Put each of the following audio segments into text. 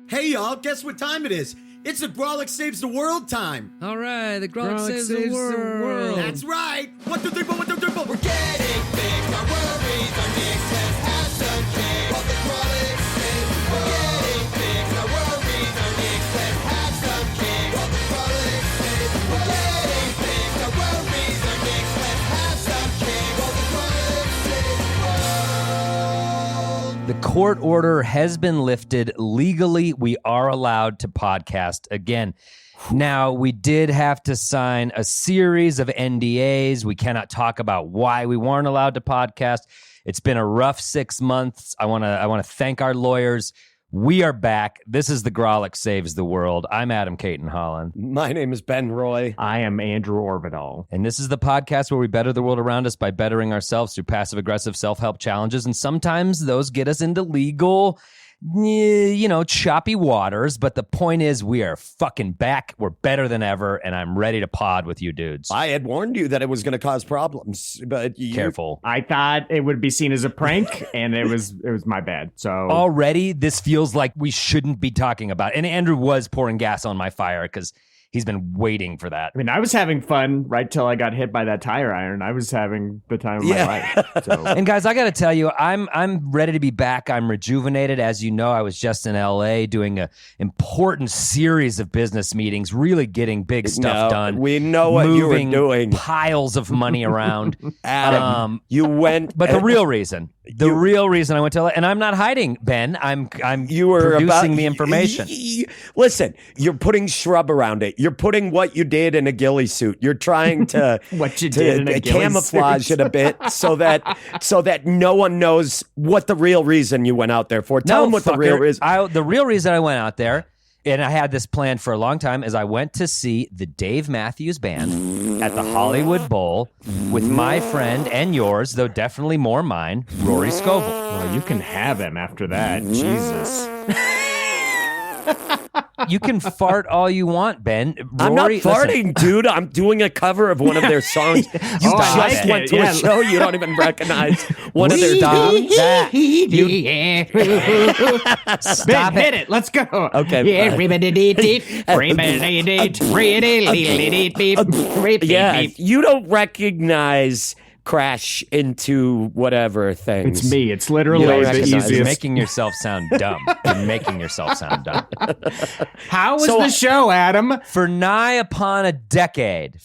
Hey, y'all, guess what time it is? It's the Grolic Saves the World time. All right, the Grolic saves the world. That's right. 1, 2, 3, 4, 1, 2, 3, 4. We're getting fixed, our worries are nixed. Let's have some cake while the Grolic saves the world. We're getting fixed, our worries are nixed. Let's have some cake while the Grolic saves the world. We're getting fixed, our worries are nixed. Let's have some cake while the Grolic saves the world. The court order has been lifted. Legally, we are allowed to podcast again. Now, we did have to sign a series of NDAs. We cannot talk about why we weren't allowed to podcast. It's been a rough 6 months. I want to thank our lawyers. We are back. This is the Grolic Saves the World. I'm Adam Caton Holland. My name is Ben Roy. I am Andrew Orvidal. And this is the podcast where we better the world around us by bettering ourselves through passive-aggressive self-help challenges. And sometimes those get us into legal, choppy waters. But the point is, we are fucking back. We're better than ever. And I'm ready to pod with you dudes. I had warned you that it was going to cause problems, but Careful. I thought it would be seen as a prank, and it was my bad. So Already, this feels like we shouldn't be talking about it. And Andrew was pouring gas on my fire because he's been waiting for that. I mean, I was having fun right till I got hit by that tire iron. I was having the time of my life. So. And guys, I got to tell you, I'm ready to be back. I'm rejuvenated. As you know, I was just in LA doing a important series of business meetings, really getting big stuff done. We know what you were doing. Piles of money around. Adam, you went. But the real reason I went to LA, and I'm not hiding, Ben. I'm producing the information. Listen, you're putting shrub around it. You're putting what you did in a ghillie suit. You're trying to camouflage it a bit so that no one knows what the real reason you went out there for. Tell them what the real reason. The real reason I went out there, and I had this planned for a long time, is I went to see the Dave Matthews Band at the Hollywood Bowl with my friend and yours, though definitely more mine, Rory Scovel. Well, you can have him after that. Jesus. You can fart all you want, Ben. Rory, I'm not farting, dude. I'm doing a cover of one of their songs. You just went to a show you don't even recognize one of their songs. Stop hit it. Let's go. Okay. Yeah, you don't recognize Crash Into Whatever things. It's me. It's literally the easiest. You're making yourself sound dumb. You're making yourself sound dumb. How was the show, Adam? For nigh upon a decade,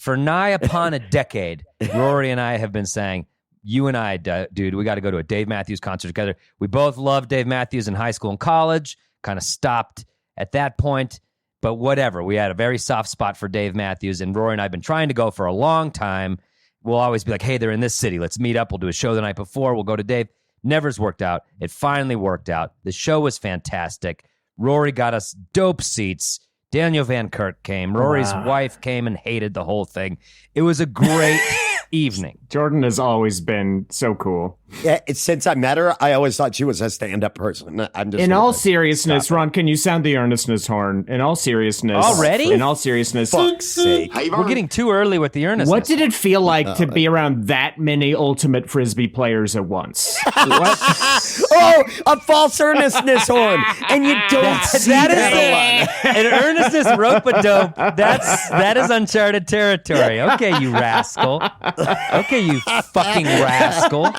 Rory and I have been saying, you and I, dude, we got to go to a Dave Matthews concert together. We both loved Dave Matthews in high school and college, kind of stopped at that point, but whatever. We had a very soft spot for Dave Matthews, and Rory and I have been trying to go for a long time. We'll always be like, hey, they're in this city. Let's meet up. We'll do a show the night before. We'll go to Dave. Never's worked out. It finally worked out. The show was fantastic. Rory got us dope seats. Daniel Van Kirk came. Rory's wife came and hated the whole thing. It was a great evening. Jordan has always been so cool. Yeah, since I met her, I always thought she was a stand-up person. I'm just in all seriousness, Ron, can you sound the earnestness horn? In all seriousness. Already? In all seriousness. Fuck's sake. We're getting too early with the earnestness. What did it feel like to be around that many ultimate Frisbee players at once? What? Oh, a false earnestness horn. And you don't see that a lot. An earnestness rope-a-dope. That is uncharted territory. Okay, you rascal. Okay, you fucking rascal.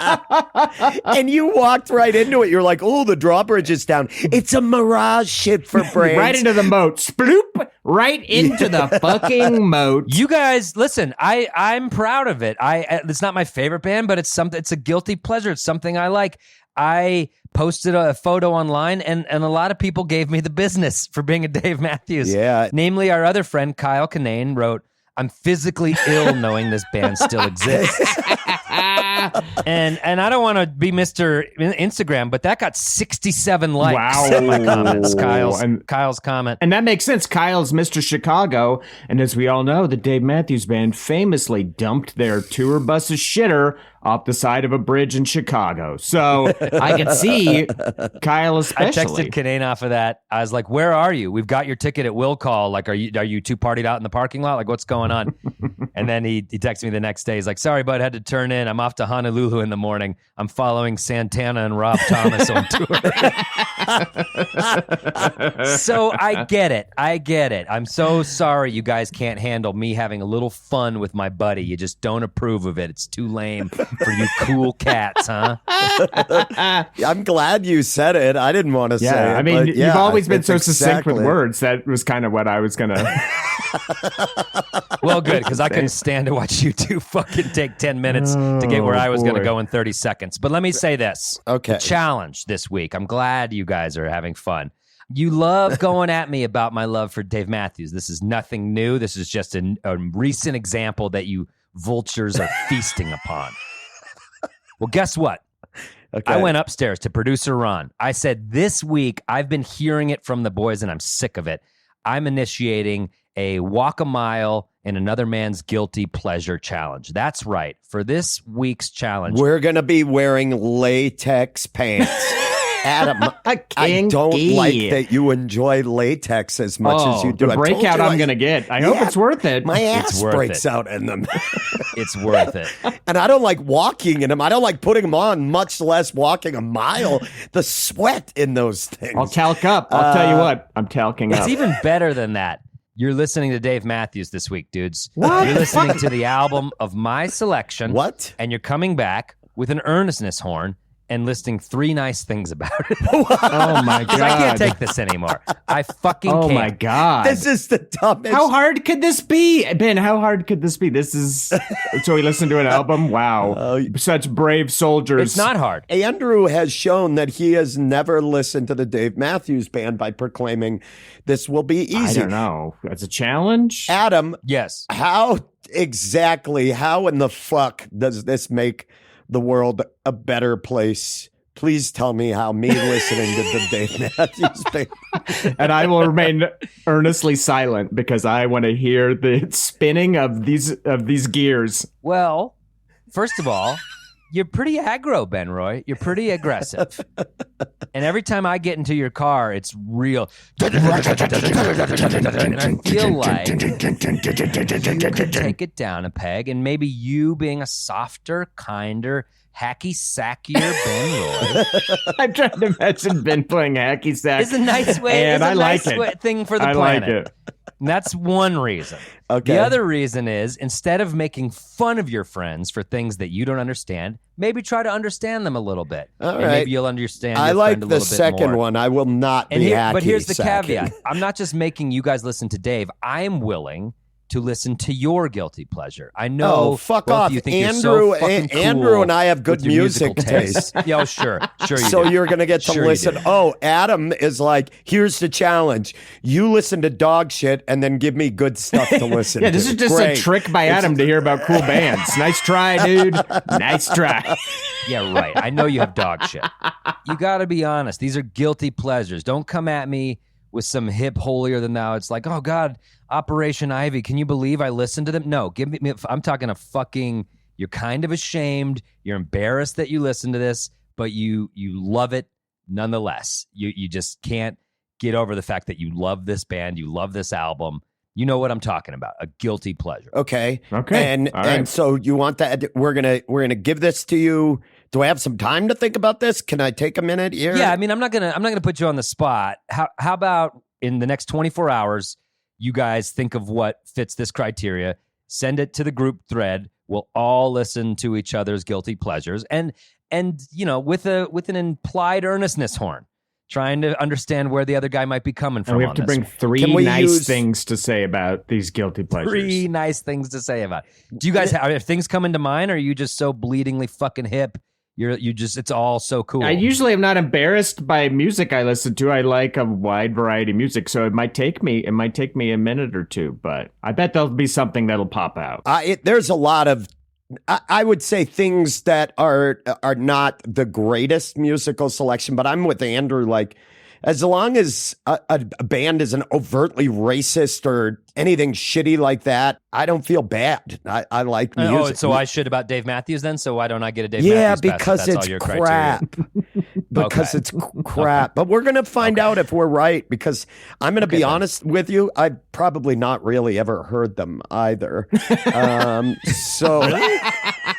And you walked right into it. You're like, oh, the drawbridge is down. It's a mirage shit for brains. Right into the moat. Sploop! Right into the fucking moat. You guys, listen, I'm proud of it. It's not my favorite band, but it's a guilty pleasure. It's something I like. I posted a photo online, and a lot of people gave me the business for being a Dave Matthews. Yeah. Namely, our other friend, Kyle Kinane, wrote, I'm physically ill knowing this band still exists. And I don't want to be Mr. Instagram, but that got 67 likes in my comments. Kyle's comment. And that makes sense. Kyle's Mr. Chicago. And as we all know, the Dave Matthews Band famously dumped their tour bus's shitter off the side of a bridge in Chicago. So I could see Kyle I especially. texted Kinane off of that. I was like, "Where are you? We've got your ticket at will call. Like, are you two partied out in the parking lot? Like, what's going on?" And then he texted me the next day. He's like, "Sorry, bud, had to turn in. I'm off to Honolulu in the morning. I'm following Santana and Rob Thomas on tour." So I get it. I'm so sorry you guys can't handle me having a little fun with my buddy. You just don't approve of it. It's too lame for you cool cats, huh? I'm glad you said it. I didn't want to say it. I mean, but you've always been it's so succinct with exactly- words. That was kind of what I was going to. Well, good, because I couldn't stand to watch you two fucking take 10 minutes to get where I was going to boy. go in 30 seconds. But let me say this. Okay. The challenge this week. I'm glad you guys are having fun. You love going at me about my love for Dave Matthews. This is nothing new. This is just a recent example that you vultures are feasting upon. Well, guess what? Okay. I went upstairs to producer Ron. I said, this week, I've been hearing it from the boys and I'm sick of it. I'm initiating a walk a mile in another man's guilty pleasure challenge. That's right. For this week's challenge, We're going to be wearing latex pants. Adam, I don't Kinky. like that you enjoy latex as much as you do. The I told breakout you, I'm going to get. I hope it's worth it. My ass worth breaks it. out in them. it's worth it. And I don't like walking in them. I don't like putting them on, much less walking a mile. The sweat in those things. I'll talc up. I'll tell you what. I'm talking up. It's even better than that. You're listening to Dave Matthews this week, dudes. What? You're listening to the album of my selection. What? And you're coming back with an earnestness horn and listing 3 nice things about it. Oh my Because I can't god. take this anymore. I fucking Oh can't. my god. This is the dumbest. How hard could this be? Ben, how hard could this be? This is so we listened to an album? Wow. Such brave soldiers. It's not hard. Andrew has shown that he has never listened to the Dave Matthews Band by proclaiming this will be I easy. don't know. That's a challenge. Adam, Yes. how in the fuck does this make the world a better place? Please tell me how me listening to the Dave Matthews Band. And I will remain earnestly silent because I want to hear the spinning of these gears. Well, first of all, you're pretty aggro, Ben Roy. You're pretty aggressive. And every time I get into your car, it's real. And I feel like you could take it down a peg, and maybe you being a softer, kinder, hacky-sackier Ben Roy I'm trying to imagine Ben playing hacky sack. is a nice way. And is a I like nice it. way- thing for the I planet. like it. And that's one reason. Okay. The other reason is instead of making fun of your friends for things that you don't understand, maybe try to understand them a little bit. All and right. maybe you'll understand. I your like friend a the little bit second more. one. I will not And be here, but here's the hacky-sacking. caveat: I'm not just making you guys listen to Dave. I am willing to listen to your guilty pleasure. I know. Oh, fuck both off. of you think Andrew, you're so fucking cool Andrew and I have good with your musical music taste. Yeah, oh, sure you So do. you're going to get to Sure you listen. do. Oh, Adam is like, here's the challenge. You listen to dog shit and then give me good stuff to listen Yeah, to. this is just Great. a trick by Adam to hear about cool bands. Nice try, dude. Nice try. Yeah, right. I know you have dog shit. You got to be honest. These are guilty pleasures. Don't come at me with some hip holier than thou. It's like, oh God, Operation Ivy. Can you believe I listened to them? No, give me. I'm talking a fucking. You're kind of ashamed. You're embarrassed that you listen to this, but you love it nonetheless. You just can't get over the fact that you love this band. You love this album. You know what I'm talking about. A guilty pleasure. Okay. Okay. And All right. and so you want that? We're gonna give this to you. Do I have some time to think about this? Can I take a minute here? Yeah, I mean, I'm not gonna put you on the spot. How about in the next 24 hours, you guys think of what fits this criteria, send it to the group thread. We'll all listen to each other's guilty pleasures, and you know, with an implied earnestness horn, trying to understand where the other guy might be coming from. And we have on to this bring one. 3 Can we nice use- things to say about these guilty pleasures. 3 nice things to say about it. Do you guys have things coming to mind, or are you just so bleedingly fucking hip? You just it's all so cool. I usually am not embarrassed by music I listen to. I like a wide variety of music, so it might take me a minute or two, but I bet there'll be something that'll pop out. There's a lot of, I would say, things that are not the greatest musical selection, but I'm with Andrew. Like, as long as a band isn't overtly racist or anything shitty like that, I don't feel bad. I like music. Oh, so I should about Dave Matthews then? So why don't I get a Dave yeah, Matthews pass? because That's it's all your crap. Because Okay. it's crap. But we're going to find out if we're right, because I'm going to be then. honest with you. I've probably not really ever heard them either. So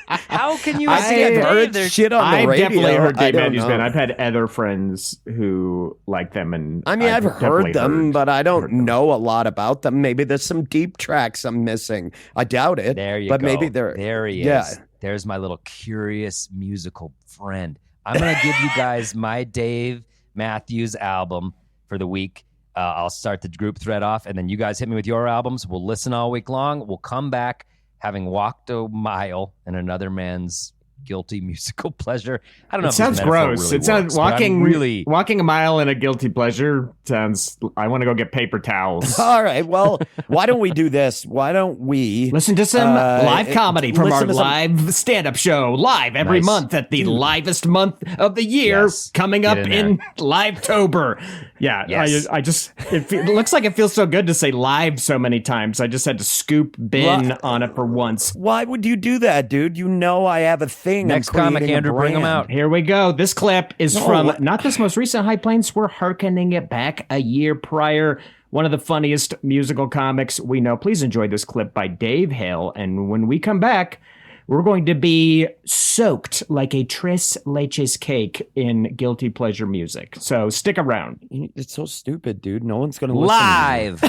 How can you I say think I've heard Dave? shit on the I've radio. definitely heard I Dave don't Matthews know. Band. I've had other friends who like them, and I mean, I've definitely heard them, but I don't heard them. know a lot about them. Maybe there's some deep tracks I'm missing. I doubt it. There you but go. maybe they're There he yeah. is. There's my little curious musical friend. I'm going to give you guys my Dave Matthews album for the week. I'll start the group thread off, and then you guys hit me with your albums. We'll listen all week long. We'll come back having walked a mile in another man's guilty musical pleasure. I don't know. It sounds gross. It sounds really. walking a mile in a guilty pleasure sounds. I want to go get paper towels. All right. Well, why don't we do this? Why don't we Listen to some live comedy from our listen to some- live stand-up show live every Nice. month at the livest month of the year Yes. coming up Get in in Live-tober. Yeah, Yes. I just it looks like it feels so good to say live so many times. I just had to scoop bin on it for once. Why would you do that, dude? You know I have a thing. Next I'm creating comic, a Andrew, bring 'em brand. out. Here we go. This clip is No, from what- not this most recent High Plains. We're hearkening it back a year prior. One of the funniest musical comics we know. Please enjoy this clip by Dave Hill. And when we come back, we're going to be soaked like a tres leches cake in guilty pleasure music. So stick around. It's so stupid, dude. No one's gonna listen. Live.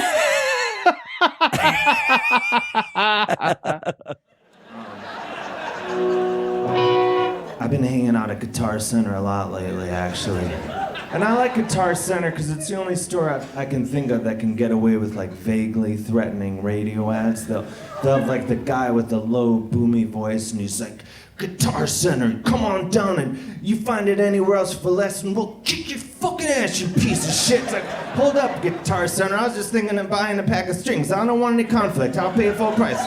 I've been hanging out at Guitar Center a lot lately, actually. And I like Guitar Center because it's the only store I can think of that can get away with like vaguely threatening radio ads. They'll have like the guy with the low, boomy voice, and he's like, Guitar Center, come on down, and you find it anywhere else for less, and we'll kick your fucking ass, you piece of shit. It's like, hold up, Guitar Center. I was just thinking of buying a pack of strings. I don't want any conflict. I'll pay full price.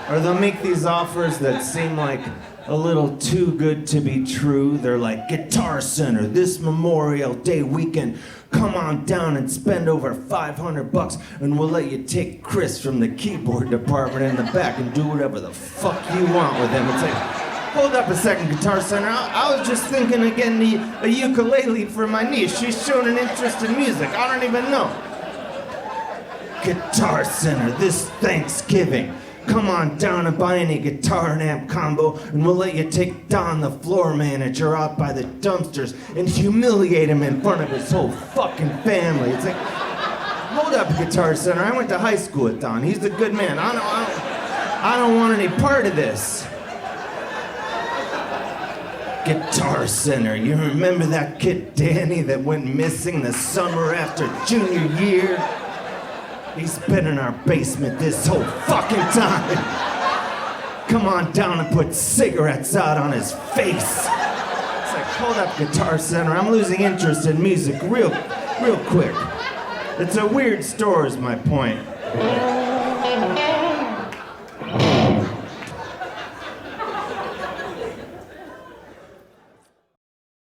Or they'll make these offers that seem like a little too good to be true. They're like, Guitar Center, this Memorial Day weekend, come on down and spend over $500 and we'll let you take Chris from the keyboard department in the back and do whatever the fuck you want with him. It's like, hold up a second, Guitar Center. I was just thinking of getting a ukulele for my niece. She's shown an interest in music. I don't even know. Guitar Center, this Thanksgiving, come on down and buy any guitar and amp combo, and we'll let you take Don, the floor manager, out by the dumpsters and humiliate him in front of his whole fucking family. It's like, hold up, Guitar Center. I went to high school with Don. He's a good man. I don't want any part of this. Guitar Center. You remember that kid Danny that went missing the summer after junior year? He's been in our basement this whole fucking time. Come on down and put cigarettes out on his face. It's like, hold up, Guitar Center. I'm losing interest in music real quick. It's a weird store is my point.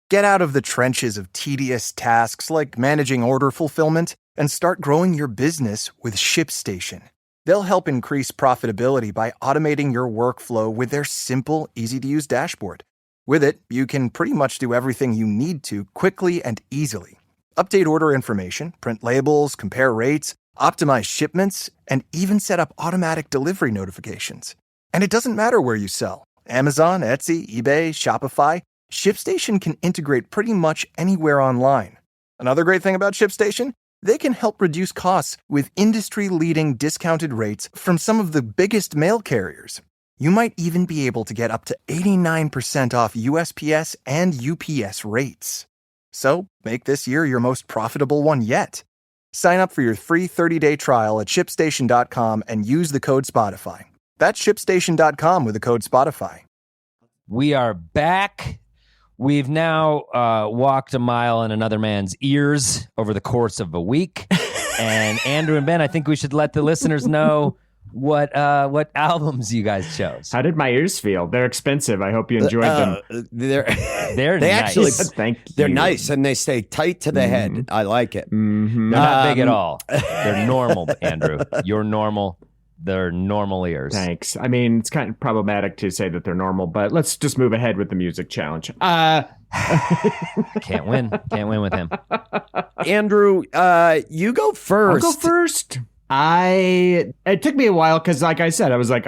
Get out of the trenches of tedious tasks like managing order fulfillment and start growing your business with ShipStation. They'll help increase profitability by automating your workflow with their simple, easy-to-use dashboard. With it, you can pretty much do everything you need to quickly and easily. Update order information, print labels, compare rates, optimize shipments, and even set up automatic delivery notifications. And it doesn't matter where you sell. Amazon, Etsy, eBay, Shopify, ShipStation can integrate pretty much anywhere online. Another great thing about ShipStation? They can help reduce costs with industry-leading discounted rates from some of the biggest mail carriers. You might even be able to get up to 89% off USPS and UPS rates. So, make this year your most profitable one yet. Sign up for your free 30-day trial at ShipStation.com and use the code Spotify. That's ShipStation.com with the code Spotify. We are back. We've now walked a mile in another man's ears over the course of a week. And Andrew and Ben, I think we should let the listeners know what albums you guys chose. How did my ears feel? They're expensive. I hope you enjoyed them. They're They nice. actually Thank you. they're nice and they stay tight to the head. I like it. They're not big at all. They're normal, Andrew. You're normal. They're normal ears. Thanks. I mean, it's kind of problematic to say that they're normal, but let's just move ahead with the music challenge. Can't win. Can't win with him. Andrew, you go first. I'll go first. It took me a while because, like I said, I was like,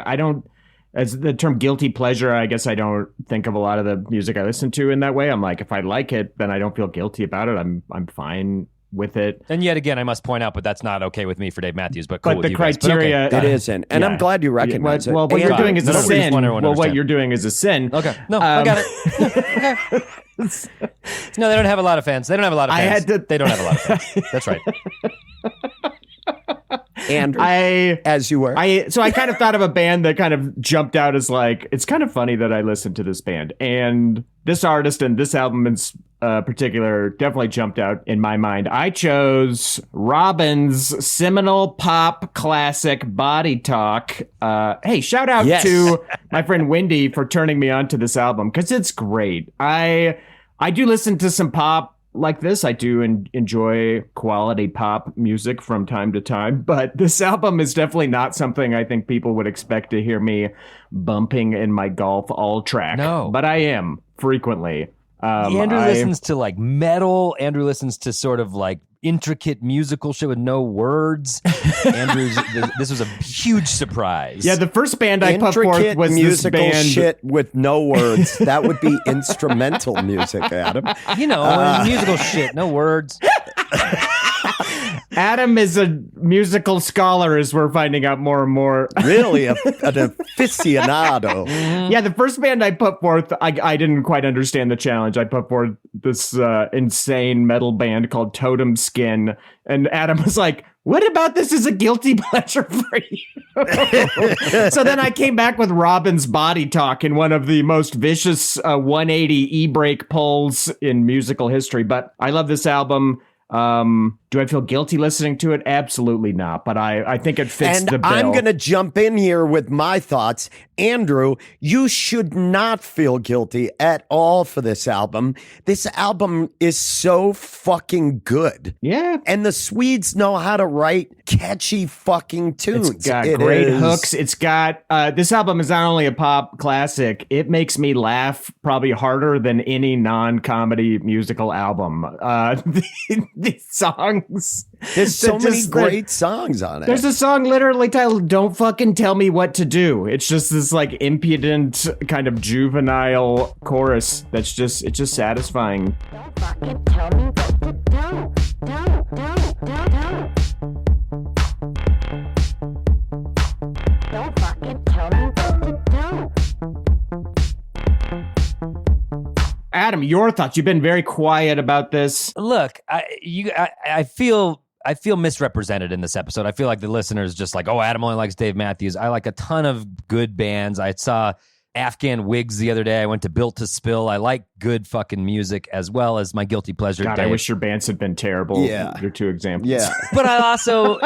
as the term guilty pleasure, I guess I don't think of a lot of the music I listen to in that way. I'm like, if I like it, then I don't feel guilty about it. I'm fine with it. And yet again, I must point out, but that's not okay with me for Dave Matthews, but cool But with the you guys. criteria, It isn't. And I'm glad you recognize it. Well, what you're And- doing is a Nobody's sin. wondering what Well, what understand. you're doing is a sin. Okay. No, I got it. Okay. No, they don't have a lot of fans. They don't have a lot of fans. They don't have a lot of fans. That's right. Andrew, as you were. So I kind of thought of a band that kind of jumped out as like, it's kind of funny that I listened to this band. And this artist and this album in particular definitely jumped out in my mind. I chose Robin's seminal pop classic Body Talk. Hey, shout out to my friend Wendy for turning me on to this album because it's great. I do listen to some pop like this. I do enjoy quality pop music from time to time, but this album is definitely not something I think people would expect to hear me bumping in my golf all track. No. But I am frequently. Andrew listens to like metal. Andrew listens to sort of like intricate musical shit with no words. This was a huge surprise. Yeah, the first band I put forth Intricate was musical this band. shit with no words. That would be instrumental music, Adam. You know, musical shit, no words. Adam is a musical scholar, as we're finding out more and more. Really, an aficionado. Yeah, the first band I put forth, I didn't quite understand the challenge. I put forth this insane metal band called Totem Skin, and Adam was like, what about this is a guilty pleasure for you? So then I came back with Robin's Body Talk in one of the most vicious 180 e-brake pulls in musical history. But I love this album. Do I feel guilty listening to it? Absolutely not. But I think it fits And the bill. I'm going to jump in here with my thoughts. Andrew, you should not feel guilty at all for this album. This album is so fucking good. Yeah. And the Swedes know how to write catchy fucking tunes. It's got It great is- hooks. It's got this album is not only a pop classic, it makes me laugh probably harder than any non-comedy musical album. The songs. There's so many just great songs on it. There's a song literally titled "Don't Fucking Tell Me What to Do." It's just this like impudent kind of juvenile chorus that's just satisfying. Don't fucking tell me what to do. Don't fucking tell me what to do. Adam, your thoughts? You've been very quiet about this. Look, I feel misrepresented in this episode. I feel like the listeners just like, oh, Adam only likes Dave Matthews. I like a ton of good bands. I saw Afghan Wigs the other day. I went to Built to Spill. I like good fucking music as well as my guilty pleasure. God, Dave. I wish your bands had been terrible. Yeah. Your two examples. Yeah. But I also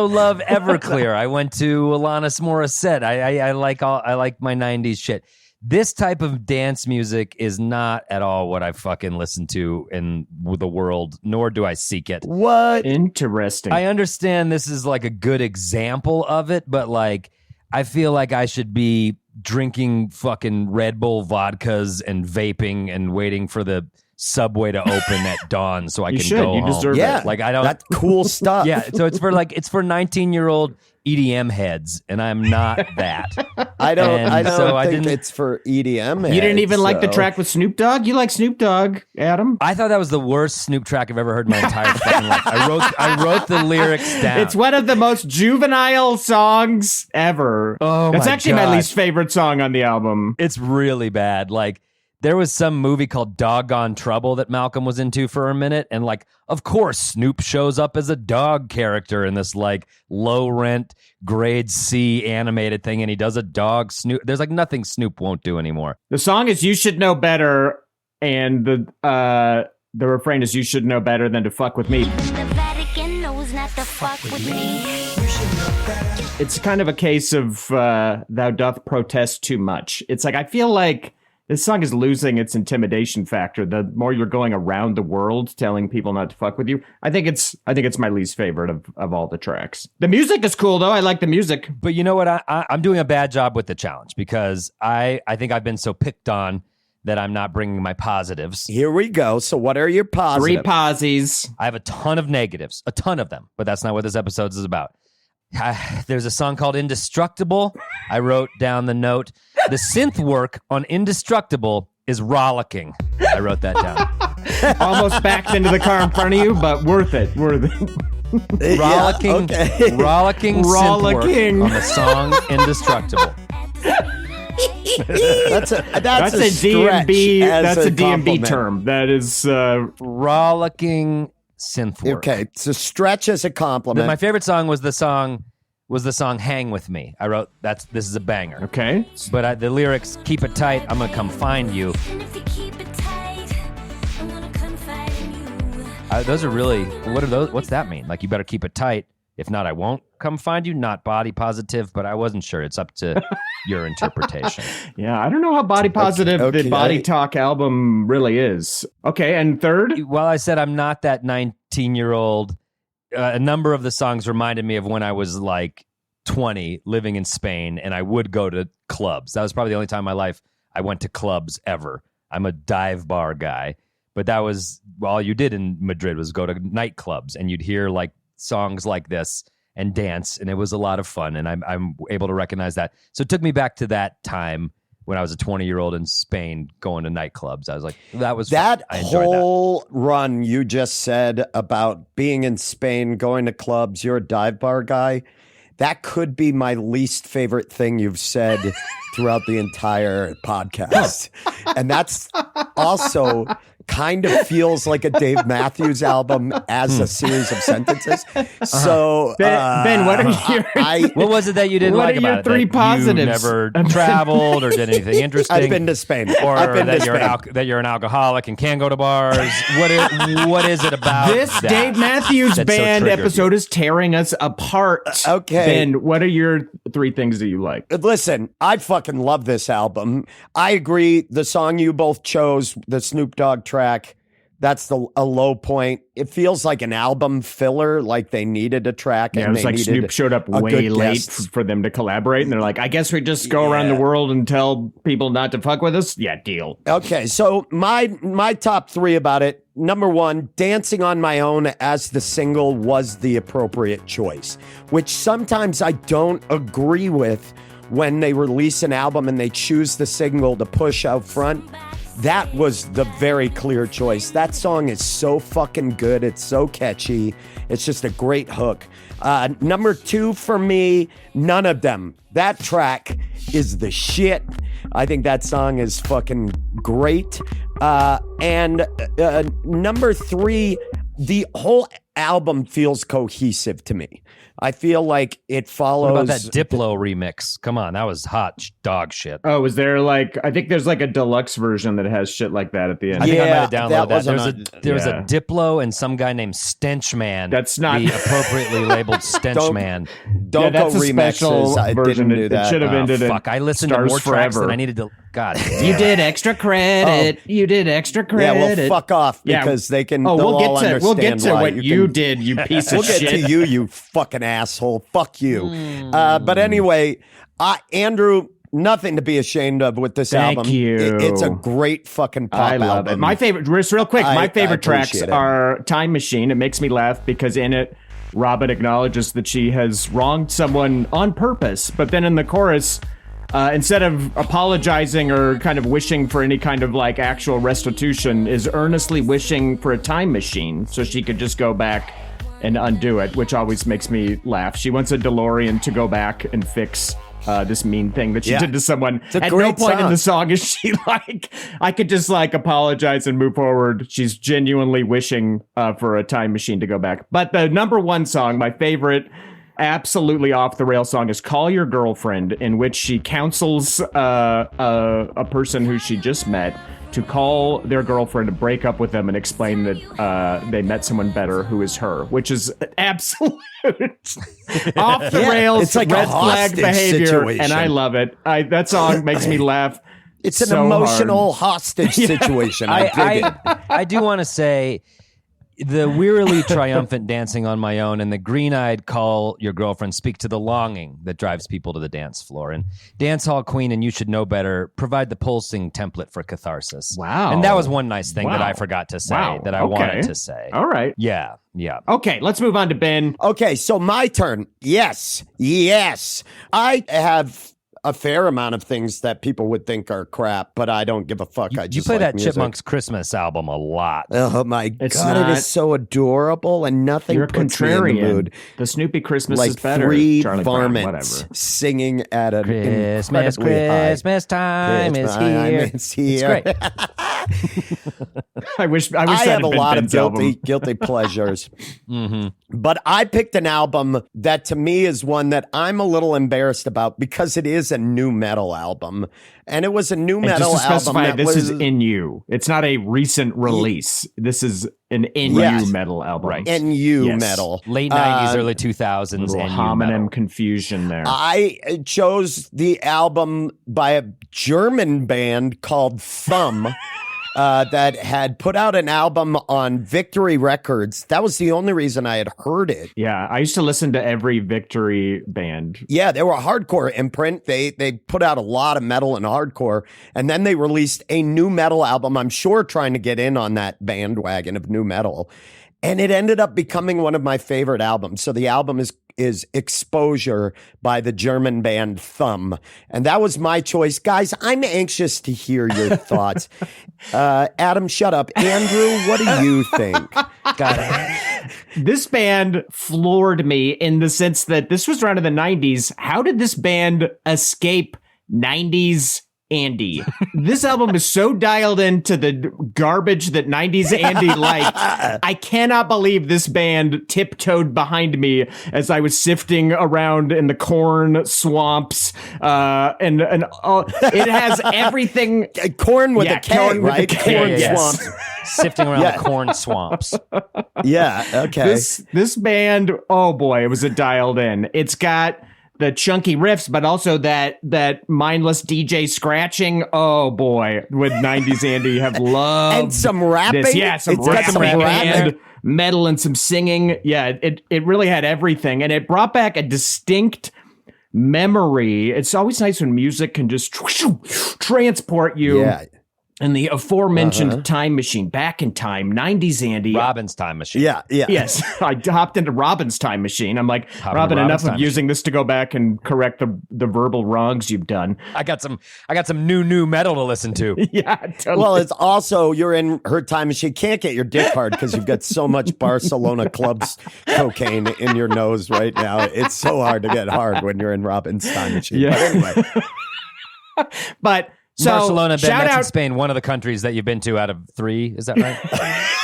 love Everclear. I went to Alanis Morissette. I like my 90s shit. This type of dance music is not at all what I fucking listen to in the world, nor do I seek it. What? Interesting. I understand this is like a good example of it, but like I feel like I should be drinking fucking Red Bull vodkas and vaping and waiting for the subway to open at dawn so I can should. go You home. deserve Yeah. it. Like I don't. That cool stuff. Yeah, so it's for 19-year-old EDM heads, and I'm not that. I don't And so I think didn't- it's for EDM. You didn't even like the so- track with Snoop Dogg? You like Snoop Dogg, Adam? I thought that was the worst Snoop track I've ever heard in my entire fucking life. I wrote the lyrics down. It's one of the most juvenile songs ever. Oh, That's my actually my God. least favorite song on the album. It's really bad. Like, there was some movie called Doggone Trouble that Malcolm was into for a minute. And, like, of course, Snoop shows up as a dog character in this, like, low-rent, grade C animated thing. And he does a dog Snoop. There's, like, nothing Snoop won't do anymore. The song is You Should Know Better, and the refrain is You Should Know Better Than to Fuck With Me. The Vatican knows not not to fuck with me. It's kind of a case of thou doth protest too much. It's like I feel like this song is losing its intimidation factor. The more you're going around the world telling people not to fuck with you, I think it's my least favorite of all the tracks. The music is cool though. I like the music. But you know what? I'm doing a bad job with the challenge because I think I've been so picked on that I'm not bringing my positives. Here we go. So what are your positives? 3 posies. I have a ton of negatives, a ton of them, but that's not what this episode is about. There's a song called Indestructible. I wrote down the note. The synth work on Indestructible is rollicking. I wrote that down. Almost backed into the car in front of you, but worth it. Rollicking, Yeah, okay. rollicking synth work on the song Indestructible. That's a DMB. That's a DMB compliment. term. That is Rollicking synth work. Okay, it's a stretch as a compliment. My favorite song was the song "Hang With Me." I wrote this is a banger. okay. But the lyrics, "Keep it tight, I'm gonna come find you." And if you keep it tight, I'm gonna confide in you. Those are really, what are those? What's that mean? Like, you better keep it tight. If not, I won't come find you. Not body positive, but I wasn't sure. It's up to your interpretation. Yeah, I don't know how body positive Okay. the Body Talk album really is. Okay, and third? Well, I said I'm not that 19-year-old. A number of the songs reminded me of when I was like 20, living in Spain, and I would go to clubs. That was probably the only time in my life I went to clubs ever. I'm a dive bar guy, but that was all you did in Madrid was go to nightclubs, and you'd hear like songs like this and dance, and it was a lot of fun, and I'm able to recognize that. So it took me back to that time when I was a 20-year-old in Spain going to nightclubs. I was like, that was that fun. I enjoyed whole run you just said about being in Spain, going to clubs, you're a dive bar guy. That could be my least favorite thing you've said throughout the entire podcast. And that's also kind of feels like a Dave Matthews album as a series of sentences. So, Ben, what are your What was it that you didn't What like are about your it? three That positives? You never traveled or did anything interesting? I've been to Spain. Or I've been that to you're, Spain. that you're an alcoholic and can go to bars. What is it about This that Dave Matthews that so Band triggered episode is tearing us apart. Okay. Ben, what are your 3 things that you like? Listen, I fucking love this album. I agree. The song you both chose, the Snoop Dogg track, that's a low point. It feels like an album filler, like they needed a track. Yeah, and it was they like needed Snoop showed up a way good late guest. for them to collaborate, and they're like, I guess we just go around the world and tell people not to fuck with us? Yeah, deal. Okay, so my top 3 about it. Number 1, Dancing on My Own as the single was the appropriate choice, which sometimes I don't agree with when they release an album and they choose the single to push out front. That was the very clear choice. That song is so fucking good. It's so catchy. It's just a great hook. Number 2 for me, None of Them. That track is the shit. I think that song is fucking great. And number 3, the whole album feels cohesive to me. I feel like it follows. What about that Diplo remix? Come on, that was hot dog shit. Oh, is there like, I think there's like a deluxe version that has shit like that at the end. I think I Yeah, might have downloaded that. that There was yeah. a Diplo and some guy named Stenchman. That's not- the appropriately labeled Stenchman. Don't that's go a special remixes. I version. didn't do It that. should have ended in Fuck, I listened to Stars more tracks Forever. than I needed to. God, You did extra credit. You did extra Yeah, credit. well, fuck off Yeah. because they can. Oh, they'll we'll all get to understand why. what you can- did, you piece We'll of get shit. to you, you fucking asshole. Fuck you. But anyway, Andrew, nothing to be ashamed of with this Thank album. you. It's a great fucking pop I love album. it. My favorite, just real quick, I my favorite tracks appreciate it. are Time Machine. It makes me laugh because in it, Robin acknowledges that she has wronged someone on purpose. But then in the chorus, instead of apologizing or kind of wishing for any kind of like actual restitution, is earnestly wishing for a time machine so she could just go back and undo it, which always makes me laugh. She wants a DeLorean to go back and fix this mean thing that she Yeah. did to someone. It's a At no great point in song. the song is she like, I could just like apologize and move forward. She's genuinely wishing for a time machine to go back. But the number 1 song, my favorite, absolutely off the rail song is Call Your Girlfriend, in which she counsels a person who she just met to call their girlfriend to break up with them and explain that they met someone better who is her, which is absolute off the rails, it's like red a flag hostage behavior, situation. and I love it. That song makes me laugh. It's an so emotional hard. hostage situation. I dig it. I do want to say the wearily triumphant dancing on my own and the green-eyed call your girlfriend speak to the longing that drives people to the dance floor. And Dance Hall Queen and You Should Know Better provide the pulsing template for catharsis. Wow. And that was one nice thing that Wow. I forgot to say Wow. that I Okay. wanted to say. All right. Yeah. Okay, let's move on to Ben. Okay, so my turn. Yes. I have a fair amount of things that people would think are crap, but I don't give a fuck. I You just play like that music. Chipmunks Christmas album a lot. Oh my It's God, it not- is so adorable and nothing You're a puts me in the contrarian. mood. The Snoopy Christmas Like is better. three Charlie Brown, varmints whatever. singing at an Christmas incredibly high. time is here. It's here. It's great. I wish I that have had a been lot of Ben's album. guilty pleasures. But I picked an album that to me is one that I'm a little embarrassed about because it is a new metal album. And it was a new And metal just to album specify, that this was is In You. It's not a recent release. This is an In Yes. You metal album. Right. NU Yes. metal. Late 90s, Uh, early 2000s. Little and homonym confusion there. I chose the album by a German band called Thumb. That had put out an album on Victory Records. That was the only reason I had heard it. Yeah, I used to listen to every Victory band. Yeah, they were a hardcore imprint. They put out a lot of metal and hardcore, and then they released a new metal album. I'm sure trying to get in on that bandwagon of new metal, and it ended up becoming one of my favorite albums. So the album is Exposure by the German band Thumb. And that was my choice. Guys, I'm anxious to hear your thoughts. Adam, shut up. Andrew, what do you think? Got it. This band floored me in the sense that this was around in the 90s. How did this band escape 90s Andy? This album is so dialed into the garbage that 90s Andy liked. I cannot believe this band tiptoed behind me as I was sifting around in the corn swamps. It has everything. Corn with Yeah, a K, corn with a right? K, Corn yes. swamp. Sifting around Yeah. the corn swamps. Yeah, okay. This band, oh boy, it was a dialed in. It's got the chunky riffs, but also that mindless DJ scratching. Oh boy, with 90s Andy have loved And some rapping. this. Yeah, some It's got rapping, some rapping. and metal and some singing. Yeah, it really had everything, and it brought back a distinct memory. It's always nice when music can just transport you. Yeah. And the aforementioned time machine, back in time, 90s Andy. Robin's Time Machine. Yeah. Yes, I hopped into Robin's time machine. I'm like, Hopped Robin, into enough Robin's of time using this to go back and correct the verbal wrongs you've done. I got some new metal to listen to. Yeah, totally. Well, it's also you're in her time machine. Can't get your dick hard because you've got so much Barcelona clubs cocaine in your nose right now. It's so hard to get hard when you're in Robin's time machine. Yeah. But anyway, but so Barcelona, Ben, shout that's in out. Spain, one of the countries that you've been to out of 3. Is that right?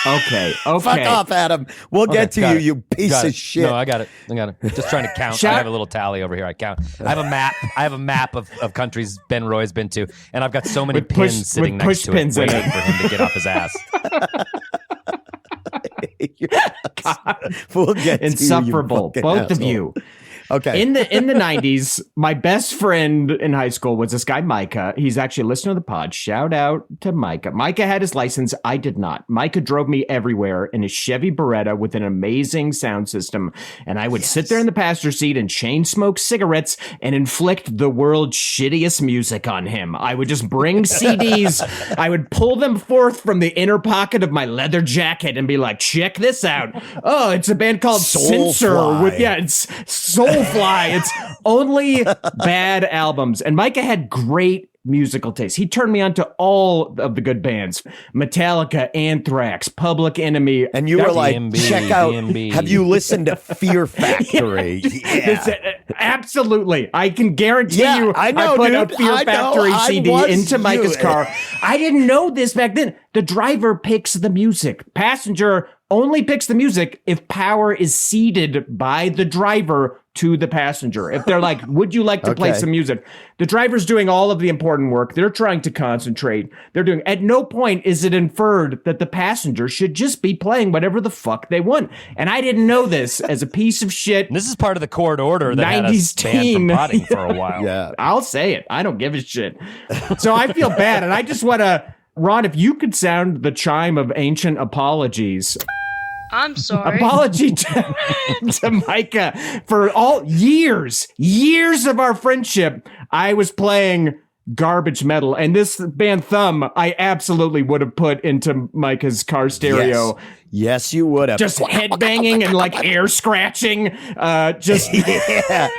Okay, fuck off, Adam. We'll get to got you, it. you piece Got of it. shit. No, I got it. Just trying to count. Shout- I have a little tally over here. I count. I have a map. I have a map of countries Ben Roy's been to, and I've got so many With push- pins sitting with next push to pins it, in waiting it. for him to get off his ass. We'll get to you, you Insufferable, fucking both of asshole. you. Okay. In the 90s, my best friend in high school was this guy Micah. He's actually a listener to the pod. Shout out to Micah. Micah had his license. I did not. Micah drove me everywhere in his Chevy Beretta with an amazing sound system. And I would sit there in the passenger seat and chain smoke cigarettes and inflict the world's shittiest music on him. I would just bring CDs. I would pull them forth from the inner pocket of my leather jacket and be like, check this out. Oh, it's a band called Censor. Soulfly. It's Soulfly. It's only bad albums. And Micah had great musical taste. He turned me on to all of the good bands. Metallica, Anthrax, Public Enemy. And you were like, DMB, check out, DMB. have you listened to Fear Factory? This- absolutely. I can guarantee Yeah, you I know, put dude. a Fear I know. Factory I CD was into Micah's you. car. I didn't know this back then. The driver picks the music. Passenger only picks the music if power is ceded by the driver to the passenger. If they're like, would you like to play some music? The driver's doing all of the important work. They're trying to concentrate. At no point is it inferred that the passenger should just be playing whatever the fuck they want. And I didn't know this as a piece of shit. This is part of the court order that had us banned from potting for a while. Yeah. I'll say it. I don't give a shit. So I feel bad. And I just want to, Ron, if you could sound the chime of ancient apologies. I'm sorry. Apology to Micah for all years of our friendship. I was playing garbage metal, and this band Thumb, I absolutely would have put into Micah's car stereo. Yes, you would have. Just headbanging and like air scratching. Yeah.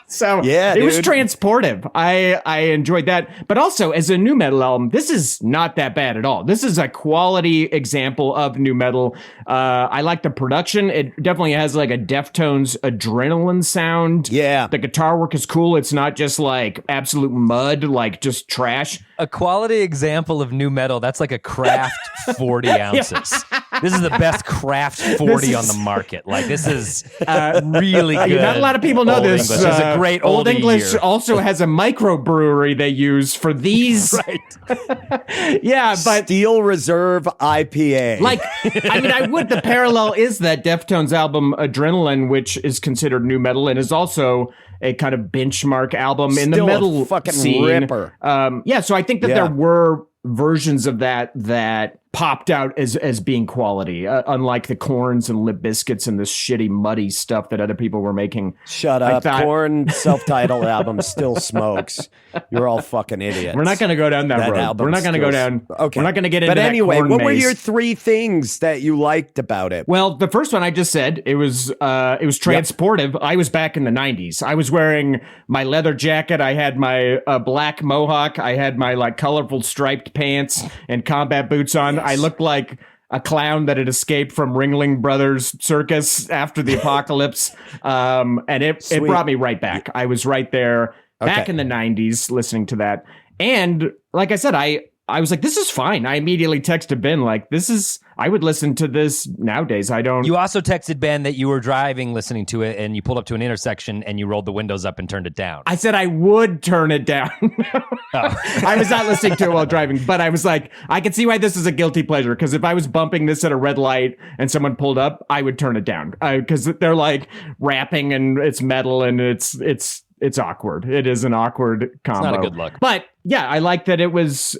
So it was transportive. I enjoyed that. But also, as a new metal album, this is not that bad at all. This is a quality example of new metal. I like the production. It definitely has like a Deftones adrenaline sound. Yeah. The guitar work is cool. It's not just like absolute mud, like just trash. A quality example of new metal, that's like a craft 40 ounces. This is the best craft 40 on the market. Like, this is really good. Not a lot of people know Old this. English. It's a great Old English year. also has a microbrewery they use for these. Right. Yeah, but Steel Reserve IPA. like, I mean, the parallel is that Deftones album Adrenaline, which is considered new metal and is also a kind of benchmark album in the Still a metal fucking scene. ripper. So I think that there were versions of that popped out as being quality, unlike the Corns and Limp Bizkits and this shitty muddy stuff that other people were making. Shut up. Korn self-titled album still smokes. You're all fucking idiots. We're not going to go down that road. We're not going to go down. Okay. We're not going to get into But anyway, that Korn what were maze. your 3 things that you liked about it? Well, the first one I just said, it was transportive. I was back in the 90s. I was wearing my leather jacket. I had my black mohawk. I had my like colorful striped pants and combat boots on. I looked like a clown that had escaped from Ringling Brothers Circus after the apocalypse. And it brought me right back. I was right there back in the 90s listening to that. And like I said, I was like, this is fine. I immediately texted Ben, like, I would listen to this nowadays. You also texted Ben that you were driving, listening to it, and you pulled up to an intersection and you rolled the windows up and turned it down. I said I would turn it down. I was not listening to it while driving, but I was like, I can see why this is a guilty pleasure. Because if I was bumping this at a red light and someone pulled up, I would turn it down. Because they're like rapping and it's metal and it's awkward. It is an awkward combo. It's not a good look. But yeah, I like that it was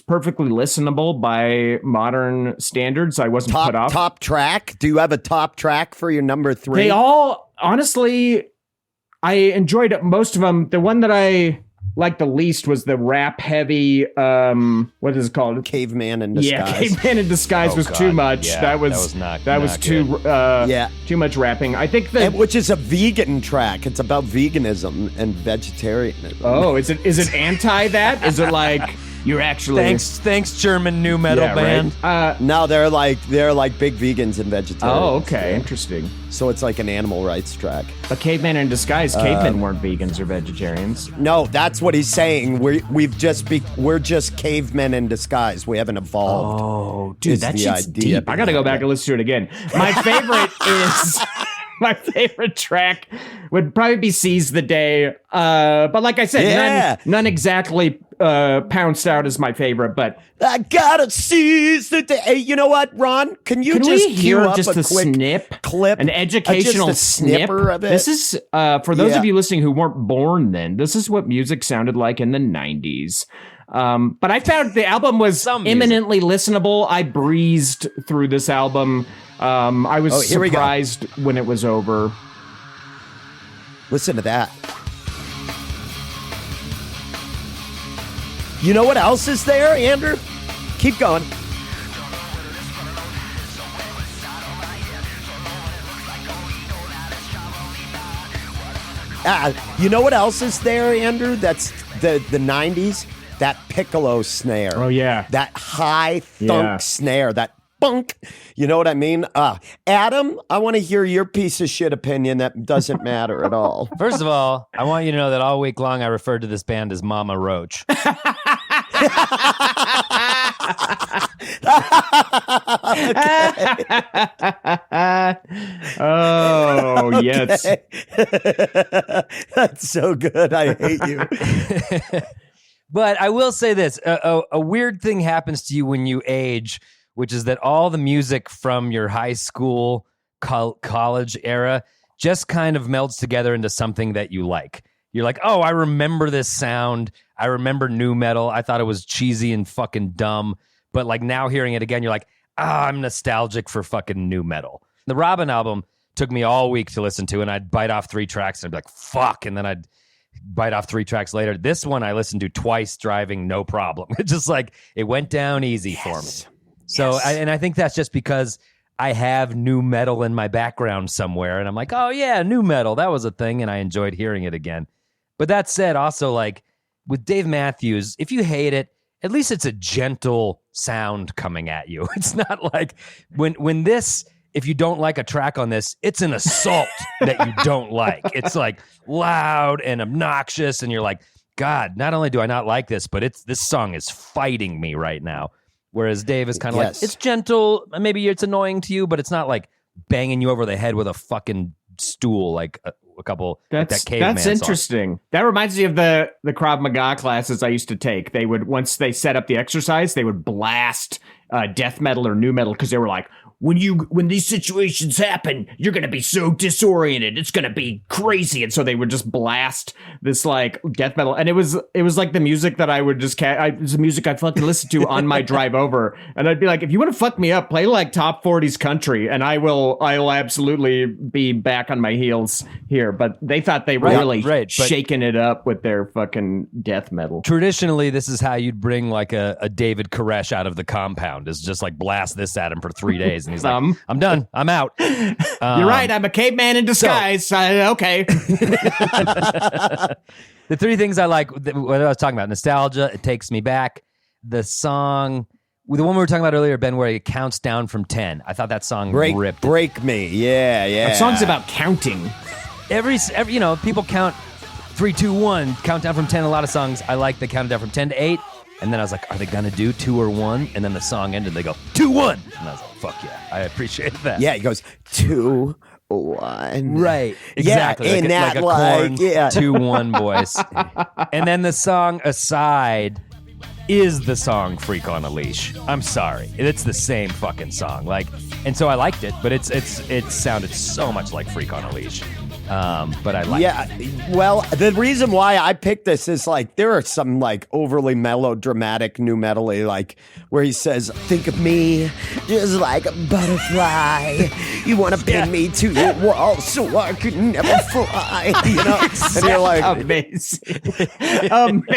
perfectly listenable by modern standards. I wasn't put off. Top track? Do you have a top track for your number 3? They all, honestly, I enjoyed most of them. The one that I liked the least was the rap heavy, what is it called? Caveman in Disguise. Yeah, Caveman in Disguise was too much. Yeah, that was not too much rapping. I think that which is a vegan track. It's about veganism and vegetarianism. Oh, is it anti that? Is it like you're actually thanks German new metal band. Right? No, they're like big vegans and vegetarians. Oh, okay, interesting. So it's like an animal rights track. But Caveman in Disguise, cavemen weren't vegans or vegetarians. No, that's what he's saying. We're just cavemen in disguise. We haven't evolved. Oh, dude, that shit's idea deep. I gotta go back and listen to it again. My favorite is my favorite track would probably be "Seize the Day." But like I said, none exactly pounced out as my favorite. But I gotta seize the day. Hey, you know what, Ron? Can we just hear cue up just a a quick snip clip, an educational just a snip snipper of it? This is for those of you listening who weren't born then. This is what music sounded like in the 90s. But I found the album was eminently listenable. I breezed through this album. I was surprised when it was over. Listen to that. You know what else is there, Andrew? Keep going. You know what else is there, Andrew? That's the 90s? That piccolo snare. Oh, yeah. That high thunk snare. That bunk. You know what I mean? Adam, I want to hear your piece of shit opinion that doesn't matter at all. First of all, I want you to know that all week long I referred to this band as Mama Roach. Oh, yes. That's so good. I hate you. But I will say this, a weird thing happens to you when you age, which is that all the music from your high school, college era just kind of melds together into something that you like. You're like, oh, I remember this sound. I remember nu metal. I thought it was cheesy and fucking dumb. But like now hearing it again, you're like, I'm nostalgic for fucking nu metal. The Robin album took me all week to listen to, and I'd bite off 3 tracks and I'd be like, fuck. And then I'd bite off 3 tracks later. This one I listened to twice driving, no problem. It's just like, it went down easy for me. So, I think that's just because I have nu metal in my background somewhere, and I'm like, oh yeah, nu metal, that was a thing, and I enjoyed hearing it again. But that said, also like with Dave Matthews, if you hate it, at least it's a gentle sound coming at you. It's not like when this, if you don't like a track on this, it's an assault that you don't like. It's like loud and obnoxious, and you're like, God, not only do I not like this, but this song is fighting me right now. Whereas Dave is kind of like, it's gentle, maybe it's annoying to you, but it's not like banging you over the head with a fucking stool like a couple like that caveman That's song. interesting. That reminds me of the Krav Maga classes I used to take. They would, once they set up the exercise, they would blast death metal or nu metal because they were like, when these situations happen, you're going to be so disoriented. It's going to be crazy. And so they would just blast this like death metal. And it was like the music that I would just, it's the music I'd fucking listen to on my drive over. And I'd be like, if you want to fuck me up, play like top 40s country. And I'll absolutely be back on my heels here. But they thought they were really shaking it up with their fucking death metal. Traditionally, this is how you'd bring like a David Koresh out of the compound, is just like blast this at him for 3 days. And he's like, I'm done. I'm out. You're right. I'm a caveman in disguise. Okay. The 3 things I like, what I was talking about, nostalgia, it takes me back. The song, the one we were talking about earlier, Ben, where it counts down from 10. I thought that song ripped. Break Me. Yeah. That song's about counting. Every people count 3, 2, 1, count down from 10. A lot of songs, I like the count down from 10 to 8. And then I was like, are they going to do 2 or 1? And then the song ended. They go, 2, 1. And I was like, fuck yeah. I appreciate that. Yeah, he goes, 2, 1. Right. Exactly. Yeah, like a corn 2, 1 voice. And then the song Aside is the song Freak on a Leash. I'm sorry. It's the same fucking song. Like, and so I liked it, but it sounded so much like Freak on a Leash. But I like it. Well, the reason why I picked this is like there are some like overly melodramatic nu metal-y, like where he says, think of me just like a butterfly. You want to pin me to your wall so I could never fly. You know? And you're like, amazing.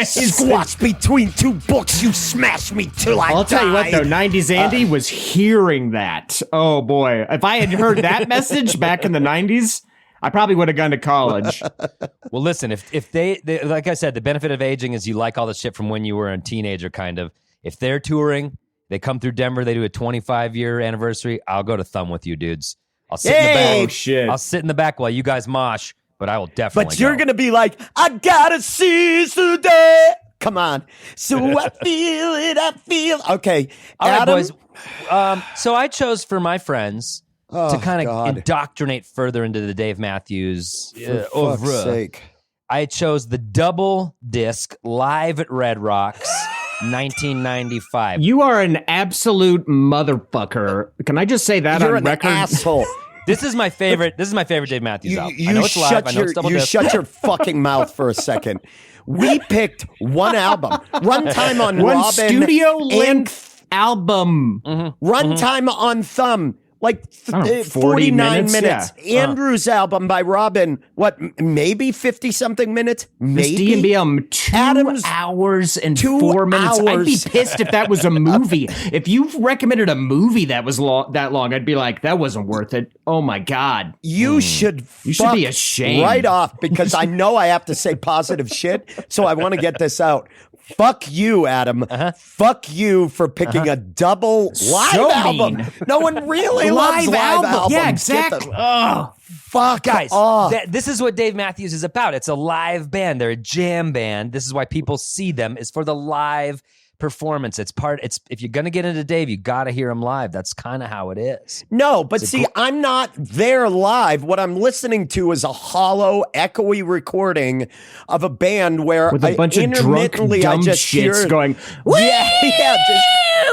Squats between 2 books, you smash me till I I'll tell you what, die. though, 90s Andy was hearing that. Oh, boy. If I had heard that message back in the 90s, I probably would have gone to college. Well, listen, if they like I said, the benefit of aging is you like all the shit from when you were a teenager, kind of. If they're touring, they come through Denver, they do a 25-year anniversary, I'll go to Thumb with you, dudes. I'll sit in the back. Oh, shit. I'll sit in the back while you guys mosh, but I will definitely But you're going to be like, I gotta see today. Come on. So I feel. Okay. All right, Adam? boys. So I chose for my friends to kind of indoctrinate further into the Dave Matthews For fuck's sake. I chose the double disc live at Red Rocks 1995. You are an absolute motherfucker. Can I just say that You're on an record? asshole. This is my favorite Dave Matthews album. I know it's live. shut I know it's double disc. shut your fucking mouth for a second. We picked one album. Runtime on One Robin. studio and length album. Runtime on Thumb. Like I don't know, 49 minutes. yeah. Andrew's album by Robin, what, maybe 50-something minutes? This Maybe? D&B album, 2 Adam's hours and 2 4 minutes. I'd be hours. pissed if that was a movie. If you recommended a movie that was that long, I'd be like, that wasn't worth it. Oh my God. You should You should be ashamed. right off, because I know I have to say positive shit, so I want to get this out. Fuck you, Adam. Fuck you for picking a double live So album. mean. No one really loves live albums. Yeah, Get exactly. the- Oh, Fuck Guys, off. this is what Dave Matthews is about. It's a live band. They're a jam band. This is why people see them, is for the live performance. It's if you're gonna get into Dave, you got to hear him live. That's kind of how it is. No, but see, I'm not there live. What I'm listening to is a hollow, echoey recording of a band where with a bunch of drunk, dumb shits going,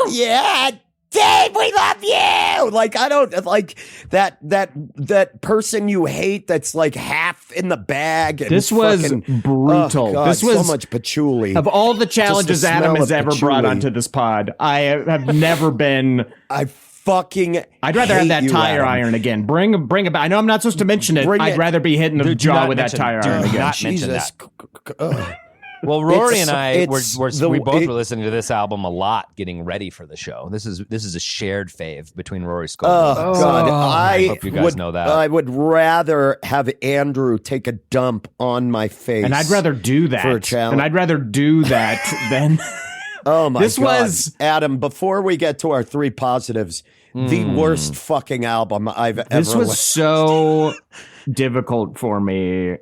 yeah, Dave, we love you. Like, I don't like that person you hate that's like half in the bag. And this was brutal. Oh God, this was so much patchouli. Of all the challenges Adam has ever brought onto this pod, I have never been. I'd rather have that tire iron again. Bring it back. I know I'm not supposed to mention it. I'd rather be hitting the jaw with that tire iron again. Not mention that. Well, Rory and I we both were listening to this album a lot, getting ready for the show. This is a shared fave between Rory Scofield. Oh God, I hope you guys know that. I would rather have Andrew take a dump on my face, and I'd rather do that for a challenge. And I'd rather do that than. Oh my God! This was Adam. Before we get to our 3 positives, the worst fucking album I've ever. This was so difficult for me.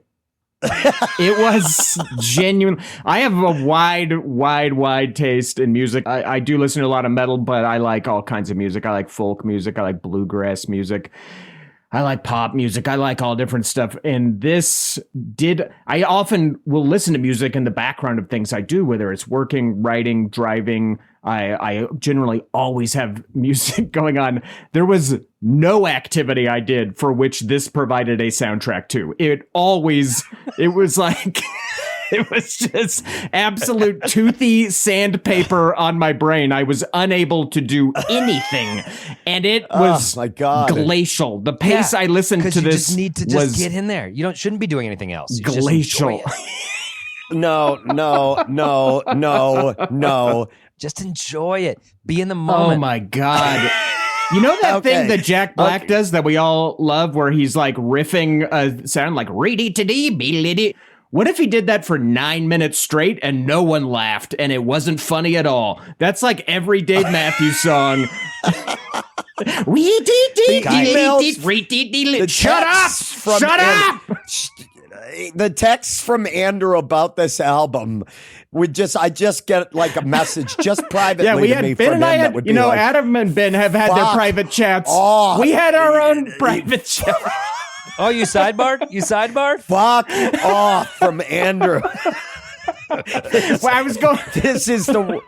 It was genuine. I have a wide taste in music. I do listen to a lot of metal, but I like all kinds of music. I like folk music. I like bluegrass music. I like pop music. I like all different stuff. And I often will listen to music in the background of things I do, whether it's working, writing, driving. I generally always have music going on. There was no activity I did for which this provided a soundtrack to. It was like, it was just absolute toothy sandpaper on my brain. I was unable to do anything. And it was my God. glacial. The pace I listened to this you just need to just get in there. You shouldn't be doing anything else. You glacial. No. Just enjoy it. Be in the moment. Oh my God. You know that thing that Jack Black does that we all love where he's like riffing a sound like reedy-titty-be-liddy? What if he did that for 9 minutes straight and no one laughed and it wasn't funny at all? That's like every Dave Matthews song. Shut up! Shut up! The texts from Andrew about this album I just get like a message just privately yeah, we to had me Ben from and I him had, that would you be know, like, Adam and Ben have had their private chats. We had our own private chat. Oh, you sidebarred? Fuck off from Andrew. Well, I was going. This is the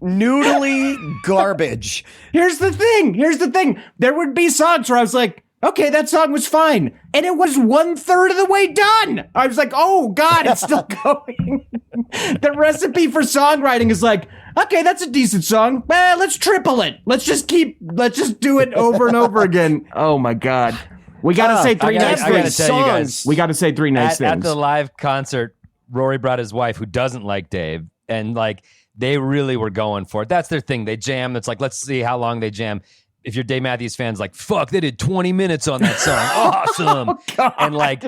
noodly garbage. Here's the thing. There would be songs where I was like, okay, that song was fine. And it was 1/3 of the way done. I was like, oh God, it's still going. The recipe for songwriting is like, okay, that's a decent song. Well, let's triple it. Let's just do it over and over again. Oh my God. We got to say 3 nice I gotta things. tell you guys, we got to say 3 nice things. At the live concert, Rory brought his wife who doesn't like Dave. And like, they really were going for it. That's their thing. They jam. It's like, let's see how long they jam. If you're Dave Matthews fans, like, fuck, they did 20 minutes on that song. Awesome. And like,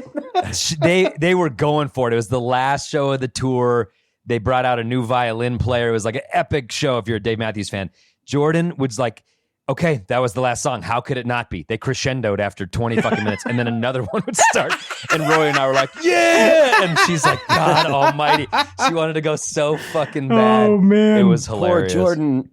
they were going for it. It was the last show of the tour. They brought out a new violin player. It was like an epic show if you're a Dave Matthews fan. Jordan was like, okay, that was the last song. How could it not be? They crescendoed after 20 fucking minutes, and then another one would start. And Roy and I were like, yeah! And she's like, God almighty. She wanted to go so fucking bad. Oh, man. It was hilarious. Poor Jordan.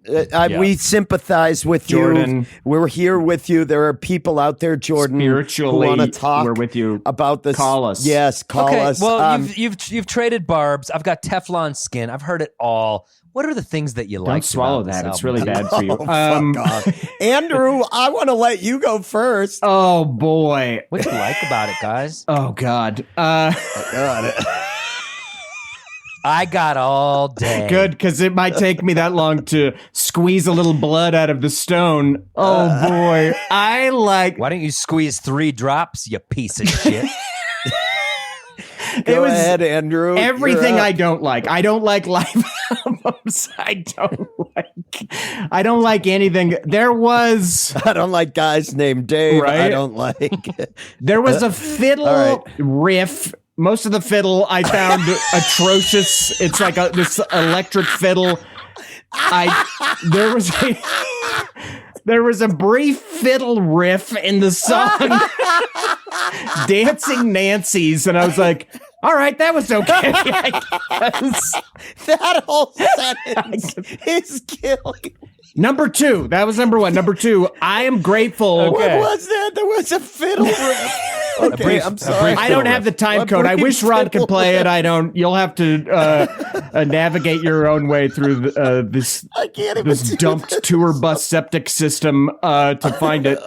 We sympathize with Jordan. you. We're here with you. There are people out there, Jordan, spiritually, who want to talk we're with you. about this. Call us. Yes, call us. Well, you've traded barbs. I've got Teflon skin. I've heard it all. What are the things that you like? Don't swallow that. It's really bad for you. Fuck off. Andrew, I want to let you go first. Oh, boy. What do you like about it, guys? Oh, God. I got all day. Good, because it might take me that long to squeeze a little blood out of the stone. Oh, boy. I like... Why don't you squeeze 3 drops, you piece of shit? Go ahead, Andrew. Everything I don't like. I don't like live albums. I don't like anything. There was... I don't like guys named Dave. Right? I don't like... There was a fiddle riff. Most of the fiddle I found atrocious. It's like this electric fiddle. There was a brief fiddle riff in the song Dancing Nancy's, and I was like, All right, that was okay. That whole sentence is killing. Number 2. That was number 1. Number 2. I am grateful. What was that? There was a fiddle riff. Okay, I'm sorry. I don't have the time code. I wish Ron could play it. I don't. You'll have to navigate your own way through this dumped tour bus septic system to find it.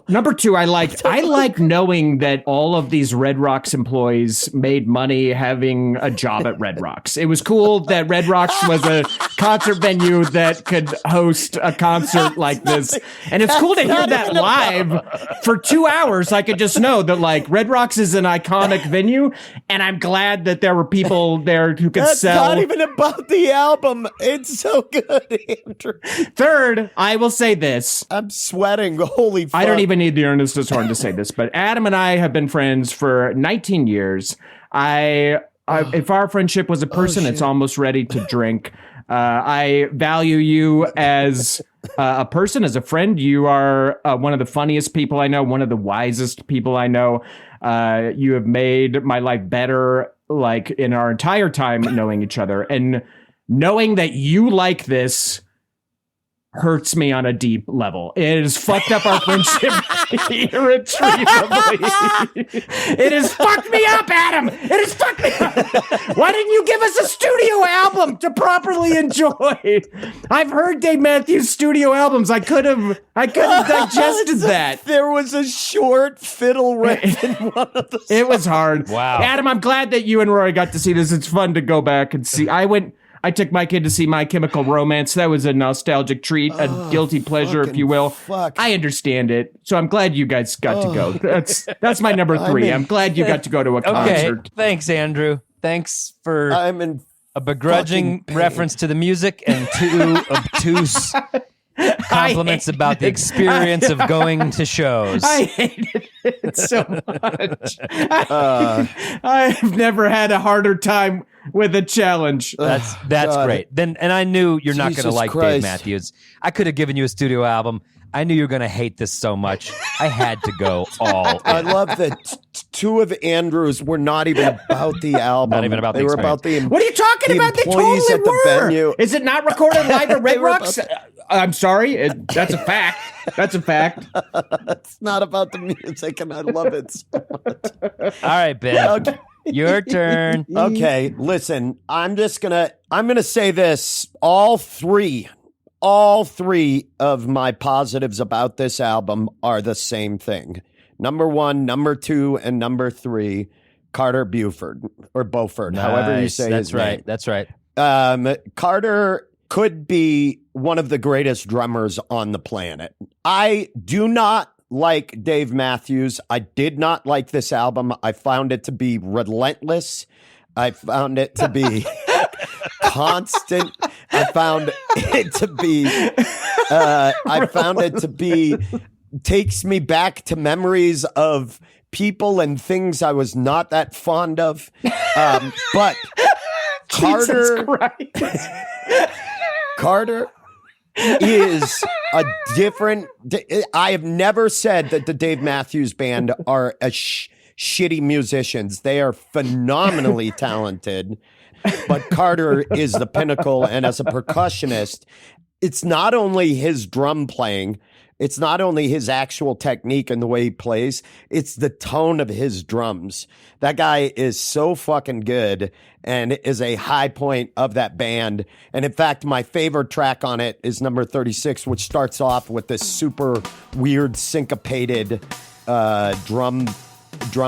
Number 2, I like knowing that all of these Red Rocks employees made money having a job at Red Rocks. It was cool that Red Rocks was a concert venue that could host a concert like this. And it's cool to hear that live for 2 hours. I could just know that like Red Rocks is an iconic venue, and I'm glad that there were people there who could sell. Not even about the album. It's so good, Andrew. Third, I will say this. I'm sweating. Holy fuck. I don't even need the Ernestus horn to say this, but Adam and I have been friends for 19 years. If our friendship was a person, it's almost ready to drink. I value you as a person, as a friend. You are one of the funniest people I know, one of the wisest people I know. You have made my life better, like in our entire time knowing each other. And knowing that you like this hurts me on a deep level. It has fucked up our friendship irretrievably. It has fucked me up, Adam. It has fucked me up. Why didn't you give us a studio album to properly enjoy? I've heard Dave Matthews studio albums. I could have digested that. There was a short fiddle riff in one of the songs. It was hard. Wow. Adam, I'm glad that you and Rory got to see this. It's fun to go back and see. I took my kid to see My Chemical Romance. That was a nostalgic treat, a guilty pleasure, if you will. I understand it, so I'm glad you guys got to go. That's my number 3. I'm glad you got to go to a concert. Thanks, Andrew. Thanks for a begrudging reference to the music and 2 obtuse compliments about the experience of going to shows. I hated it so much. I've never had a harder time with a challenge. That's great. And I knew you're not going to like Dave Matthews. I could have given you a studio album. I knew you were going to hate this so much. I had to go all in. I love that 2 of Andrew's were not even about the album. Not even about the experience. Were about the What are you talking about? They employees totally at the were. venue. Is it not recorded live at Red Rocks? I'm sorry. That's a fact. That's a fact. It's not about the music, and I love it so much. All right, Ben. Okay. Your turn. Okay, listen. I'm gonna say this. All three of my positives about this album are the same thing. Number 1, number 2, and number 3, Carter Beauford or Beauford, however you say his name. That's right. Carter could be one of the greatest drummers on the planet. I do not like Dave Matthews. I did not like this album. I found it to be relentless. I found it to be constant. I found it to be takes me back to memories of people and things I was not that fond of. But Carter is a different. I have never said that the Dave Matthews Band are shitty musicians. They are phenomenally talented, but Carter is the pinnacle. And as a percussionist, it's not only his drum playing, it's not only his actual technique and the way he plays, it's the tone of his drums. That guy is so fucking good and is a high point of that band. And in fact, my favorite track on it is number 36, which starts off with this super weird syncopated drum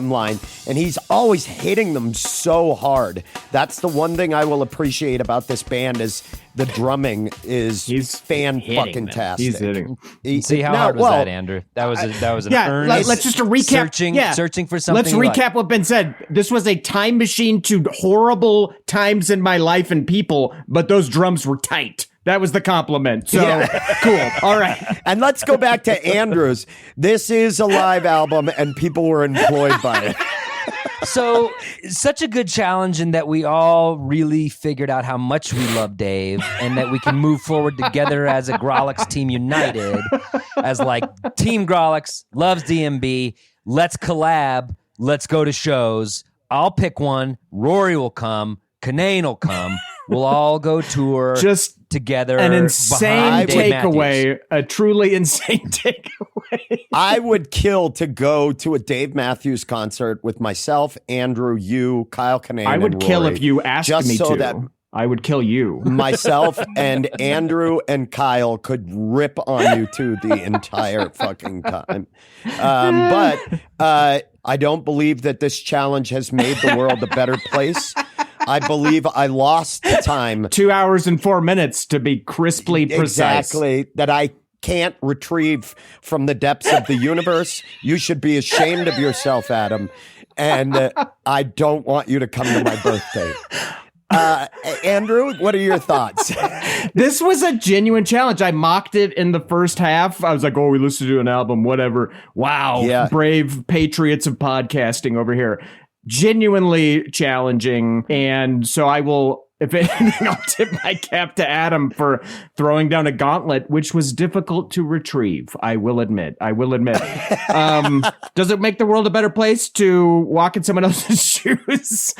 line, and he's always hitting them so hard. That's the one thing I will appreciate about this band is the drumming is fan-fucking-tastic. He's hitting. See how hard was that, Andrew? That was an earnest. Let's just recap. Searching for something. Let's recap what Ben said. This was a time machine to horrible times in my life and people, but those drums were tight. That was the compliment. So cool. All right. And let's go back to Andrews. This is a live album, and people were employed by it. So, such a good challenge in that we all really figured out how much we love Dave and that we can move forward together as a Grolix team united. As like, Team Grolix loves DMB. Let's collab. Let's go to shows. I'll pick one. Rory will come. Kanane will come. We'll all go tour Just together. an insane behind Dave Matthews. takeaway. A truly insane takeaway. I would kill to go to a Dave Matthews concert with myself, Andrew, you, Kyle Kinane, I would and kill Rory. if you asked Just me so to. that I would kill you. myself and Andrew and Kyle could rip on you two the entire fucking time. But I don't believe that this challenge has made the world a better place. I believe I lost time. 2 hours and 4 minutes to be crisply precise. Exactly. That I can't retrieve from the depths of the universe. You should be ashamed of yourself, Adam. And I don't want you to come to my birthday. Andrew, what are your thoughts? This was a genuine challenge. I mocked it in the first half. I was like, oh, we listened to an album, whatever. Wow. Yeah. Brave patriots of podcasting over here. Genuinely challenging. And so I will, if anything, I'll tip my cap to Adam for throwing down a gauntlet, which was difficult to retrieve. I will admit. Does it make the world a better place to walk in someone else's shoes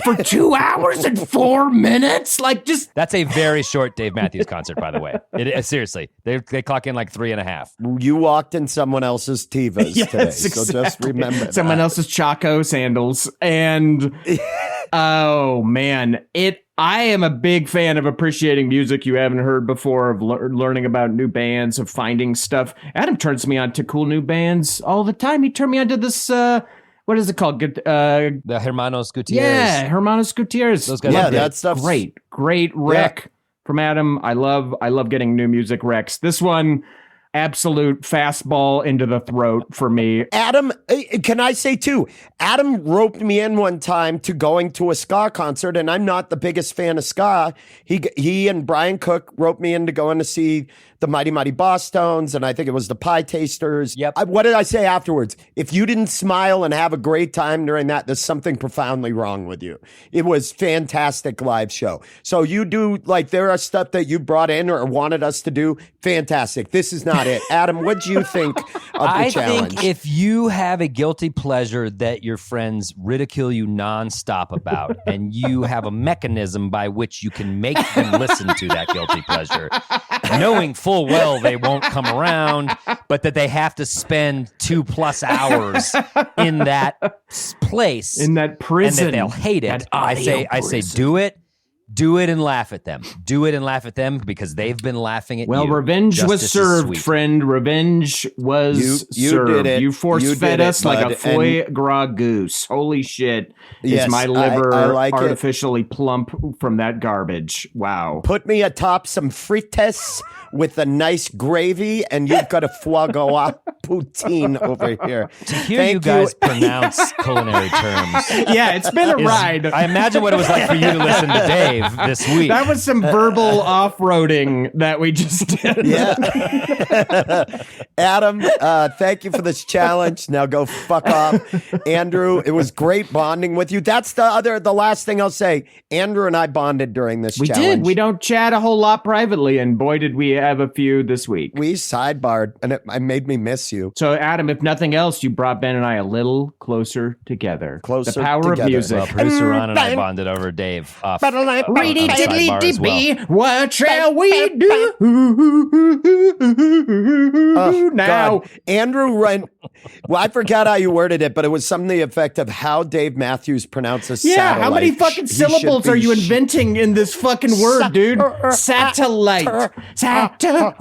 for 2 hours and 4 minutes? Like, just That's a very short Dave Matthews concert, by the way. Seriously, they clock in like 3.5. You walked in someone else's Tivas today, so just exactly. remember someone that. else's Chaco sandals. And oh man, I am a big fan of appreciating music you haven't heard before, of learning about new bands, of finding stuff. Adam turns me on to cool new bands all the time. He turned me on to this, what is it called? The Hermanos Gutierrez. Yeah, Hermanos Gutierrez. Those guys Yeah, are good. that stuff's Great rec from Adam. I love getting new music recs. This one, absolute fastball into the throat for me. Adam, can I say too? Adam roped me in one time to going to a ska concert, and I'm not the biggest fan of ska. He and Brian Cook roped me into going to see the Mighty Mighty Bosstones, and I think it was the Pie Tasters. Yep. What did I say afterwards? If you didn't smile and have a great time during that, there's something profoundly wrong with you. It was fantastic live show. So you do, like, there are stuff that you brought in or wanted us to do. Fantastic. This is not it. Adam, what'd you think of the I challenge? think if you have a guilty pleasure that your friends ridicule you nonstop about, and you have a mechanism by which you can make them listen to that guilty pleasure, knowing full well they won't come around, but that they have to spend 2+ hours in that place, In that prison. and that they'll hate it. That I say, audio do it and laugh at them. Do it and laugh at them because they've been laughing at Well, you. revenge was Justice is served, sweet. friend. Revenge was You served. did it. You You force-fed did it, us like a bud. foie gras goose. Holy shit. Yes, is my I liver like it. artificially plump from that garbage? Wow. Put me atop some frites with a nice gravy, and you've got a foie gras poutine over here. To hear you guys pronounce culinary terms. Yeah, it's been a is- ride. I imagine what it was like for you to listen to Dave this week. That was some verbal off-roading that we just did. Yeah. Adam, thank you for this challenge. Now go fuck off. Andrew, it was great bonding with you. That's the last thing I'll say. Andrew and I bonded during this We challenge. did. We don't chat a whole lot privately, and boy, did we have a few this week. We sidebarred, and it made me miss you. So, Adam, if nothing else, you brought Ben and I a little closer together. Closer the power together. of music. Well, producer Ron and I bonded over Dave off on the sidebar as well. What shall we do now? God. Andrew Ryan. Well, I forgot how you worded it, but it was something to the effect of how Dave Matthews pronounces Yeah, satellite. how many fucking He should syllables be are you inventing in this fucking word, dude? Satellite. Satellite.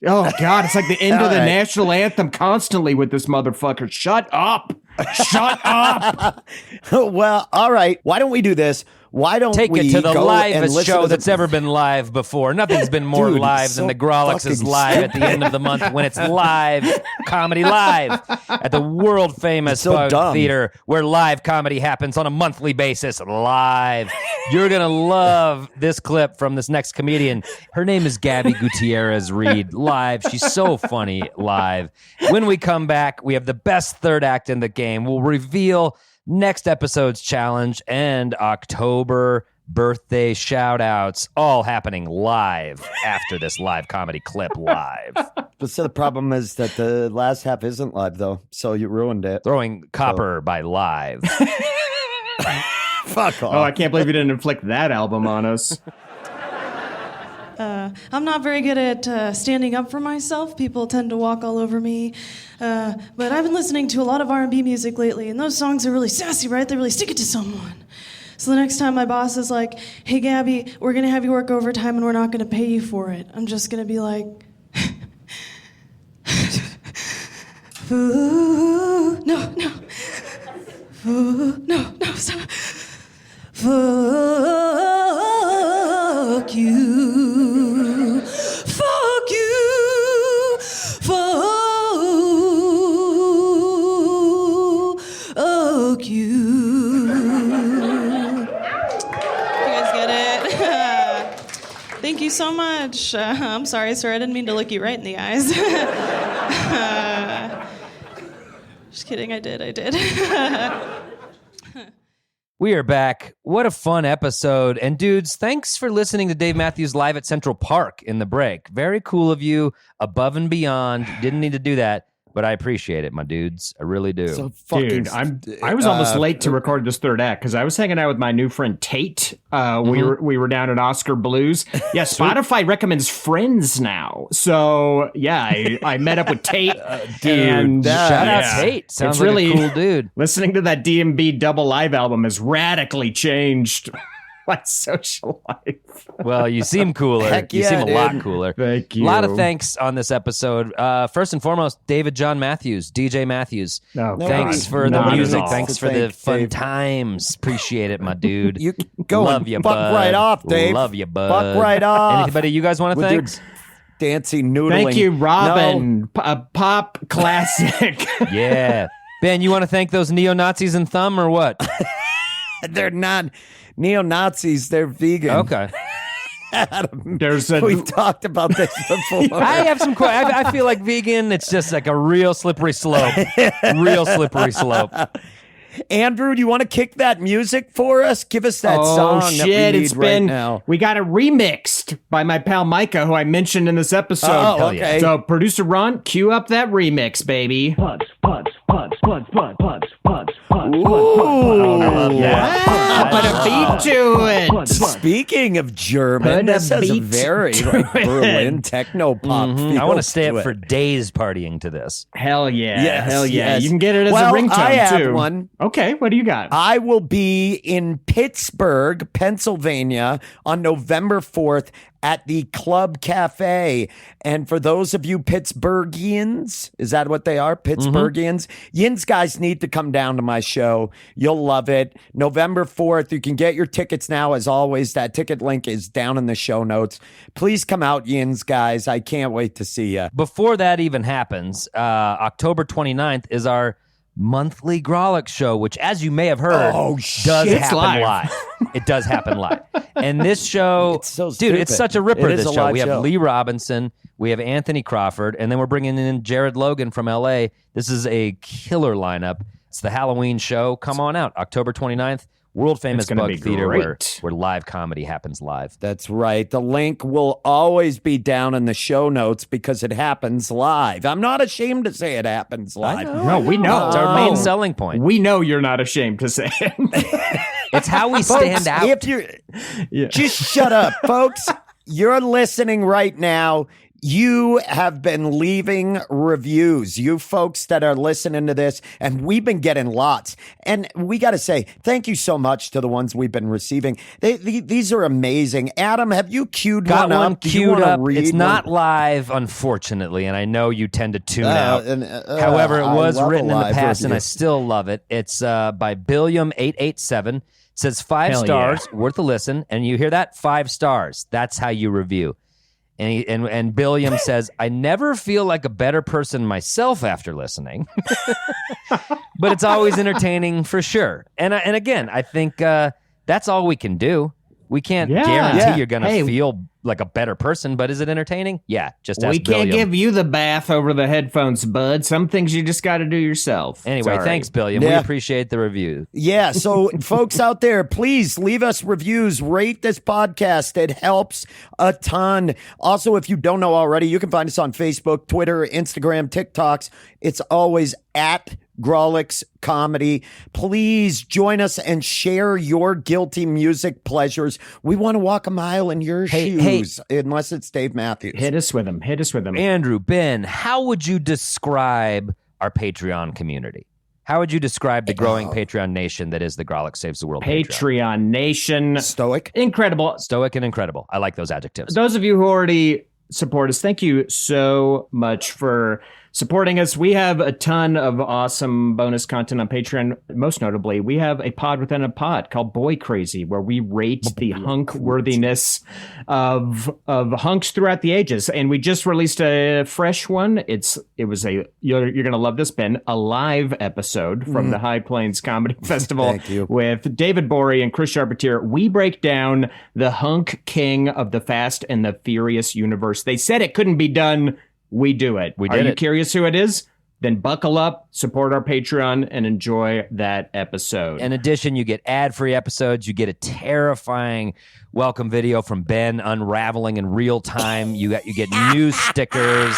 Oh, God, it's like the end of the All right. national anthem constantly with this motherfucker. Shut up. Shut up. Well, all right. Why don't we do this? Why don't Take we it to the go and livest listen show to that's ever ever been live before. Nothing's been more Dude, live so than the Grolix is fucking live at the end of the month when it's live comedy live at the world famous so dumb. theater where live comedy happens on a monthly basis live. You're gonna love this clip from this next comedian. Her name is Gabby Gutierrez Reed. Live, she's so funny live. When we come back, we have the best third act in the game. We'll reveal next episode's challenge and October birthday shout outs, all happening live after this live comedy clip live. But so the problem is that the last half isn't live, though. So you ruined it. Throwing Copper by Live. Fuck off. Oh, I can't believe you didn't inflict that album on us. I'm not very good at standing up for myself. People tend to walk all over me. But I've been listening to a lot of R&B music lately, and those songs are really sassy, right? They really stick it to someone. So the next time my boss is like, hey, Gabby, we're going to have you work overtime and we're not going to pay you for it, I'm just going to be like, ooh, no. Ooh, no, stop. Fuck you. Fuck you. Fuck you. You guys get it? Thank you so much. I'm sorry, sir. I didn't mean to look you right in the eyes. Just kidding. I did. We are back. What a fun episode. And dudes, thanks for listening to Dave Matthews Live at Central Park in the break. Very cool of you, above and beyond. Didn't need to do that, but I appreciate it, my dudes. I really do. So fucking, Dude, I was almost late to record this third act because I was hanging out with my new friend Tate. We were down at Oscar Blues. Yeah, Spotify recommends Friends now. So yeah, I met up with Tate. dude, Shout out Tate. Sounds It's like really a cool dude. Listening to that DMB double live album has radically changed my social life. Well, you seem cooler. Heck You yeah, seem a lot dude. cooler. Thank you. A lot of thanks on this episode. First and foremost, David John Matthews, DJ Matthews. No, Thanks God, for the not at music. all. Thanks for the Thanks, fun Dave. times. Appreciate it, my dude. You go Love and you, fuck bud. right off, Dave. Love you, bud. Fuck right off. Anybody you guys want to With your thank? dancing noodling. Thank you, Robin. No, A pop classic. Yeah. Ben, you want to thank those neo-Nazis in Thumb or what? they're not neo-Nazis. They're vegan. Okay. Adam, There's a we've talked about this before. I have some I feel like vegan, it's just like a real slippery slope. Real slippery slope. Andrew, do you want to kick that music for us? Give us that song that we shit, need it's right been now. we got it remixed by my pal Micah, who I mentioned in this episode. Oh, Hell yeah. okay. So producer Ron, cue up that remix, baby. Yeah. Put a beat to it. Speaking of German, Put a this has a beat very to like, it. Berlin techno pop. I want to feel stay to up for it. days partying to this. Hell yeah. Yes, Hell yeah. yes. You can get it as Well, a ringtone I have too. one. Okay, what do you got? I will be in Pittsburgh, Pennsylvania on November 4th at the Club Cafe. And for those of you Pittsburghians, is that what they are? Pittsburghians? Yins guys need to come down to my show. You'll love it. November 4th. You can get your tickets now. As always, that ticket link is down in the show notes. Please come out, Yins guys. I can't wait to see you. Before that even happens, October 29th is our monthly Grolic show, which, as you may have heard, Oh, does shit. It's happen live. live. It does happen live. And this show, It's so dude, it's stupid. such a ripper, It is this a show. live We have show. Lee Robinson, we have Anthony Crawford, and then we're bringing in Jared Logan from LA. This is a killer lineup. It's the Halloween show. Come on out, October 29th. World famous It's gonna Bug be Theater great. where live comedy happens live. That's right. The link will always be down in the show notes because it happens live. I'm not ashamed to say it happens live. No, we know. It's our main selling point. We know you're not ashamed to say it. It's how we stand Folks, out. if you're Yeah. just shut up, folks. You're listening right now. You have been leaving reviews, you folks that are listening to this, and we've been getting lots. And we got to say, thank you so much to the ones we've been receiving. These are amazing. Adam, have you queued Got one one up? Do you queued wanna up. read It's not one? live, unfortunately, and I know you tend to tune out. However, it I was love a written in the live past, and I review. still love it. It's by Billiam887. It says 5 Hell stars, worth a listen. And you hear that? 5 stars. That's how you review. And Billiam says, I never feel like a better person myself after listening, but it's always entertaining for sure. And again, I think that's all we can do. We can't Yeah. guarantee Yeah. you're going to Hey, feel like a better person, but is it entertaining? Yeah, just ask We can't Billiam. give you the bath over the headphones, bud. Some things you just got to do yourself. Anyway, Sorry. thanks, Billiam. We Yeah. appreciate the review. Yeah, so folks out there, please leave us reviews, rate this podcast. It helps a ton. Also, if you don't know already, you can find us on Facebook, Twitter, Instagram, TikToks. It's always at Grawlix Comedy. Please join us and share your guilty music pleasures. We want to walk a mile in your shoes, unless it's Dave Matthews. Hit us with them. Hit us with them. Andrew, Ben, how would you describe our Patreon community? How would you describe the growing Patreon nation that is the Grawlix Saves the World Patreon Nation. Stoic. Incredible. Stoic and incredible. I like those adjectives. Those of you who already support us, thank you so much for supporting us. We have a ton of awesome bonus content on Patreon. Most notably, we have a pod within a pod called Boy Crazy, where we rate the hunk worthiness of hunks throughout the ages. And we just released a fresh one. You're gonna love this, Ben, a live episode from the High Plains Comedy Festival. Thank you. With David Bory and Chris Charpentier. We break down the hunk king of the Fast and the Furious universe. They said it couldn't be done. We do it. We Are did you it. curious who it is? Then buckle up, support our Patreon, and enjoy that episode. In addition, you get ad-free episodes. You get a terrifying welcome video from Ben unraveling in real time. You get news stickers.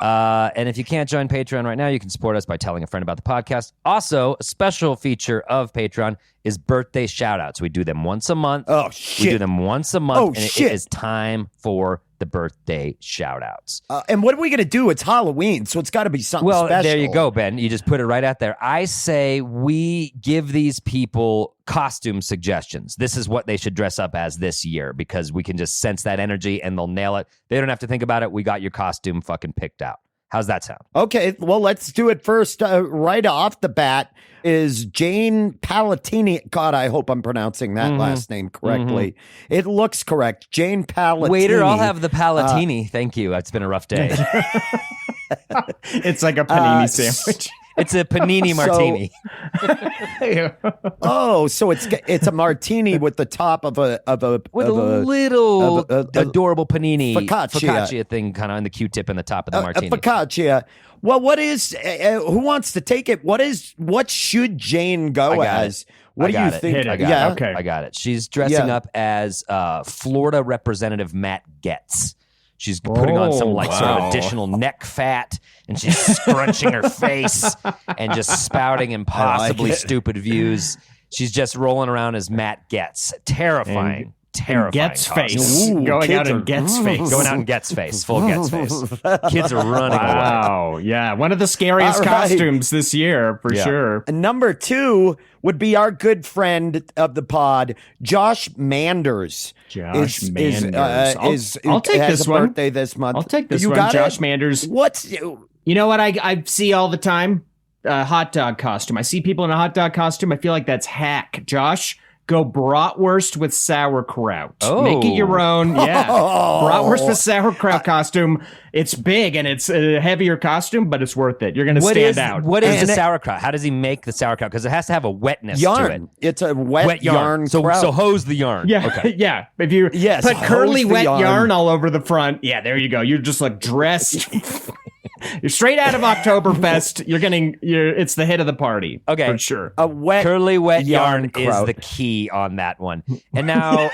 And if you can't join Patreon right now, you can support us by telling a friend about the podcast. Also, a special feature of Patreon is birthday shout-outs. We do them once a month. Oh, shit. We do them once a month, Oh, and it shit. is time for the birthday shout-outs. And what are we going to do? It's Halloween, so it's got to be something Well, special. there you go, Ben. You just put it right out there. I say we give these people costume suggestions. This is what they should dress up as this year, because we can just sense that energy and they'll nail it. They don't have to think about it. We got your costume fucking picked out. How's that sound? Okay, well, let's do it first. Right off the bat is Jane Palatini. God, I hope I'm pronouncing that last name correctly. It looks correct. Jane Palatini. Waiter, I'll have the Palatini. Thank you. It's been a rough day. It's like a panini sandwich. It's a panini martini. Oh, so it's a martini with the top of a little adorable panini focaccia. thing kind of on the Q-tip and the top of the a martini. focaccia. Well, what is? Who wants to take it? What should Jane go as? What do you think? Hit it. Yeah, Okay. I got it. She's dressing up as Florida Representative Matt Getz. She's putting on some sort of additional neck fat, and she's scrunching her face and just spouting impossibly stupid views. She's just rolling around as Matt Getz. Terrifying. Terrifying. Get's costume. face. Ooh, Going kids out in are- Get's face. Going out in Get's face. Full Get's face. Kids are running away. Wow. Yeah. One of the scariest All right. costumes this year, for sure. And number 2 would be our good friend of the pod, Josh Manders. Josh Is- Manders. I'll take has this a one. birthday this month. I'll take this You one, got Josh it? Manders. What's You know what I see all the time? A hot dog costume. I see people in a hot dog costume. I feel like that's hack. Josh, go bratwurst with sauerkraut. Oh. Make it your own. Yeah. Bratwurst with sauerkraut costume. It's big and it's a heavier costume, but it's worth it. You're going to stand out. What is And the it- sauerkraut? How does he make the sauerkraut? Because it has to have a wetness to it. yarn? It's a wet yarn. So kraut. hose the yarn. Yeah, Okay. yeah. If you Yes, put curly hose the wet yarn. yarn all over the front, yeah, there you go. You're just like dressed. You're straight out of Oktoberfest. It's the hit of the party. Okay. For sure. a wet Curly wet yarn yarn is kraut. the key on that one. And now,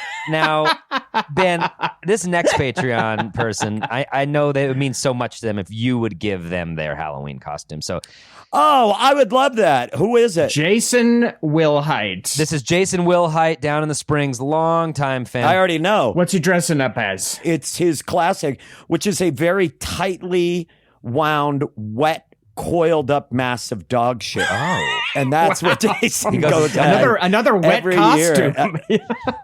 Ben, this next Patreon person, I know that it would mean so much to them if you would give them their Halloween costume. So Oh, I would love that. Who is it? Jason Wilhite. this is Jason Wilhite down in the Springs, longtime fan. I already know. What's he dressing up as? It's his classic, which is a very tightly wound, wet, coiled up mass of dog shit. Oh. And that's what Jason goes goes as Another wet every costume. year.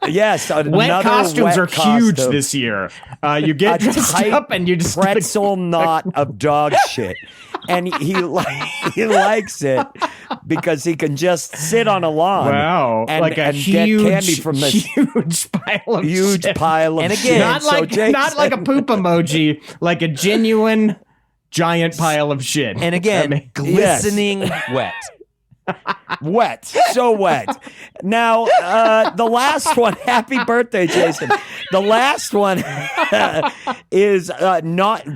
Yes, Wet another costumes wet are huge costume. this year. You get A dressed tight up and you just pretzel knot of dog shit. And he likes it because he can just sit on a lawn. Wow, and, like a and huge, get candy from this huge pile of huge shit. pile of And shit. again, Not So not like a poop emoji, like a genuine giant pile of shit. And again, I mean, glistening wet. Wet, so wet. Now, the last one, happy birthday, Jason. The last one is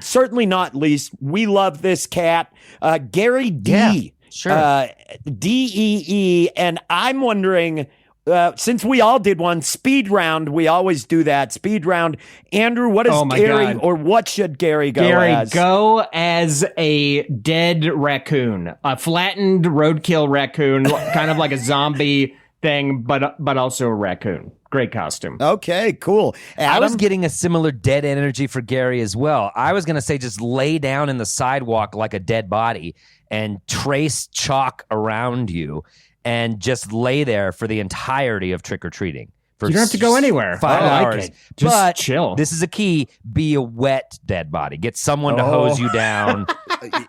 certainly not least. We love this cat, Gary D. Yeah, sure. DEE. And I'm wondering, since we all did one speed round, we always do that speed round. Andrew, what is Gary, God. or what should Gary go Gary, as? go as a dead raccoon, a flattened roadkill raccoon, kind of like a zombie thing, but also a raccoon. Great costume. Okay, cool. I was Adam? getting a similar dead energy for Gary as well. I was going to say just lay down in the sidewalk like a dead body and trace chalk around you and just lay there for the entirety of trick-or-treating. You don't have to go anywhere. 5 I like hours. it. Just but chill. This is a key. Be a wet dead body. Get someone to hose you down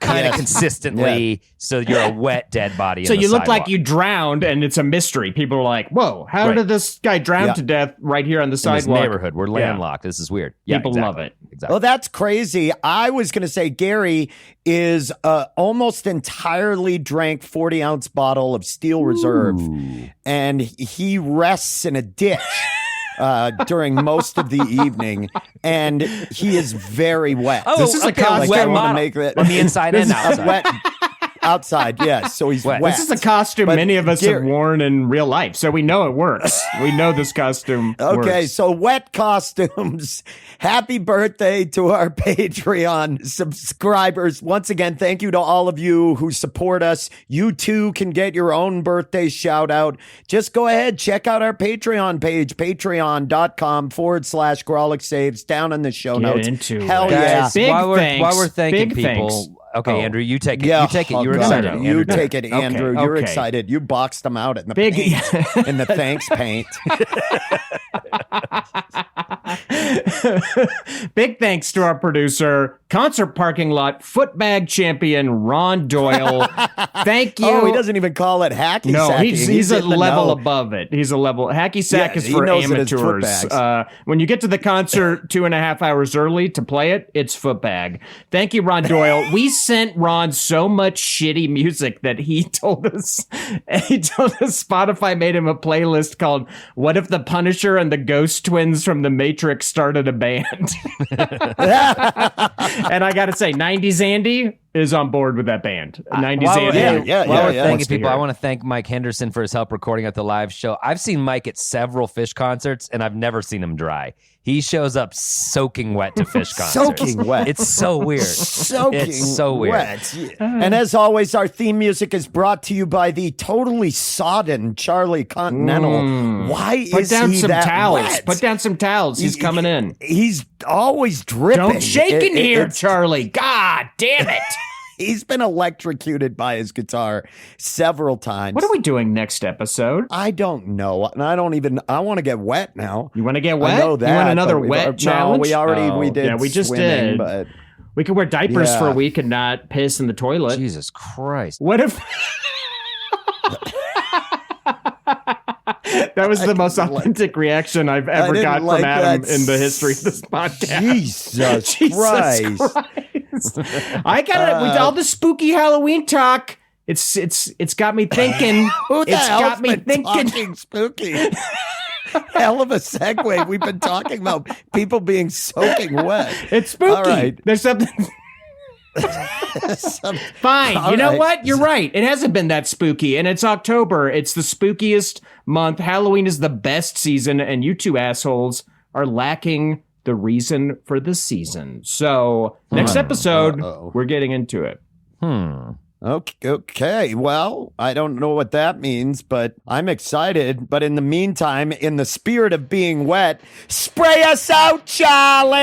kind of consistently so you're a wet dead body. So in the you look like sidewalk. you drowned, and it's a mystery. People are like, "Whoa, how did this guy drown to death right here on the in this sidewalk?" neighborhood. We're landlocked. This is weird. Yeah, People exactly. love it. Exactly. Well, that's crazy. I was going to say Gary is almost entirely drank 40-ounce bottle of Steel Reserve, and he rests in a ditch during most of the evening, and he is very wet. Oh, This is a okay, costume. wet I want to model. make that On the inside and outside. wet outside. Yes, so he's Wet. wet. This is a costume But many of us Gary- have worn in real life, so we know it works. We know this costume Okay, works. so wet costumes. Happy birthday to our Patreon subscribers. Once again, thank you to all of you who support us. You too can get your own birthday shout out. Just go ahead, check out our Patreon page, patreon.com/Grolic Saves, down in the show Get notes. into Hell it. yeah. Guys, big while thanks. we're thanking Big people, thanks. okay, Oh. Andrew, you take it. Yeah, You take it. You were oh, excited. God. Andrew, You go take ahead. it, Andrew. You're okay. excited. You boxed them out in the Big- paint, in the thanks paint. Big thanks to our producer, concert parking lot footbag champion Ron Doyle. Thank you. Oh, he doesn't even call it hacky No, sacky. he's a in the level know. above it. He's a level. Hacky sack Yeah, is he for knows it as amateurs. footbags. When you get to the concert 2.5 hours early to play it, it's footbag. Thank you, Ron Doyle. We sent Ron so much shitty music that he told us Spotify made him a playlist called "What If the Punisher and the Ghost Twins from the Matrix Started a Band." And I got to say, 90s Andy is on board with that band. 90s While Andy. we're wants thanking to people, hear I it. want to thank Mike Henderson for his help recording at the live show. I've seen Mike at several Fish concerts, and I've never seen him dry. He shows up soaking wet to Fish concerts. Soaking wet. It's so weird. Soaking It's so weird. wet. And as always, our theme music is brought to you by the totally sodden Charlie Continental. Why Put is down he some that towels. wet? Put down some towels. He's coming in. He's always dripping. Don't shake in here, it's- Charlie. God damn it. He's been electrocuted by his guitar several times. What are we doing next episode? I don't know. And I want to get wet now. You want to get wet? I know that. You want another but we've- wet challenge? No, we already Oh, we did. Yeah, we just swimming, did. But We could wear diapers Yeah. for a week and not piss in the toilet. Jesus Christ. What if that was the most authentic reaction I've ever didn't got like from Adam that. in the history of this podcast? Jesus Jesus Christ. Christ. I got it. With all the spooky Halloween talk, it's got me thinking. Who the It's hell's got me been thinking. talking spooky? Hell of a segue. We've been talking about people being soaking wet. It's spooky. All right. There's something. Fine. All You know right. what? You're right. It hasn't been that spooky. And it's October. It's the spookiest month. Halloween is the best season. And you two assholes are lacking the reason for the season. So next episode, we're getting into it. Okay. Well, I don't know what that means, but I'm excited. But in the meantime, in the spirit of being wet, spray us out, Charlie!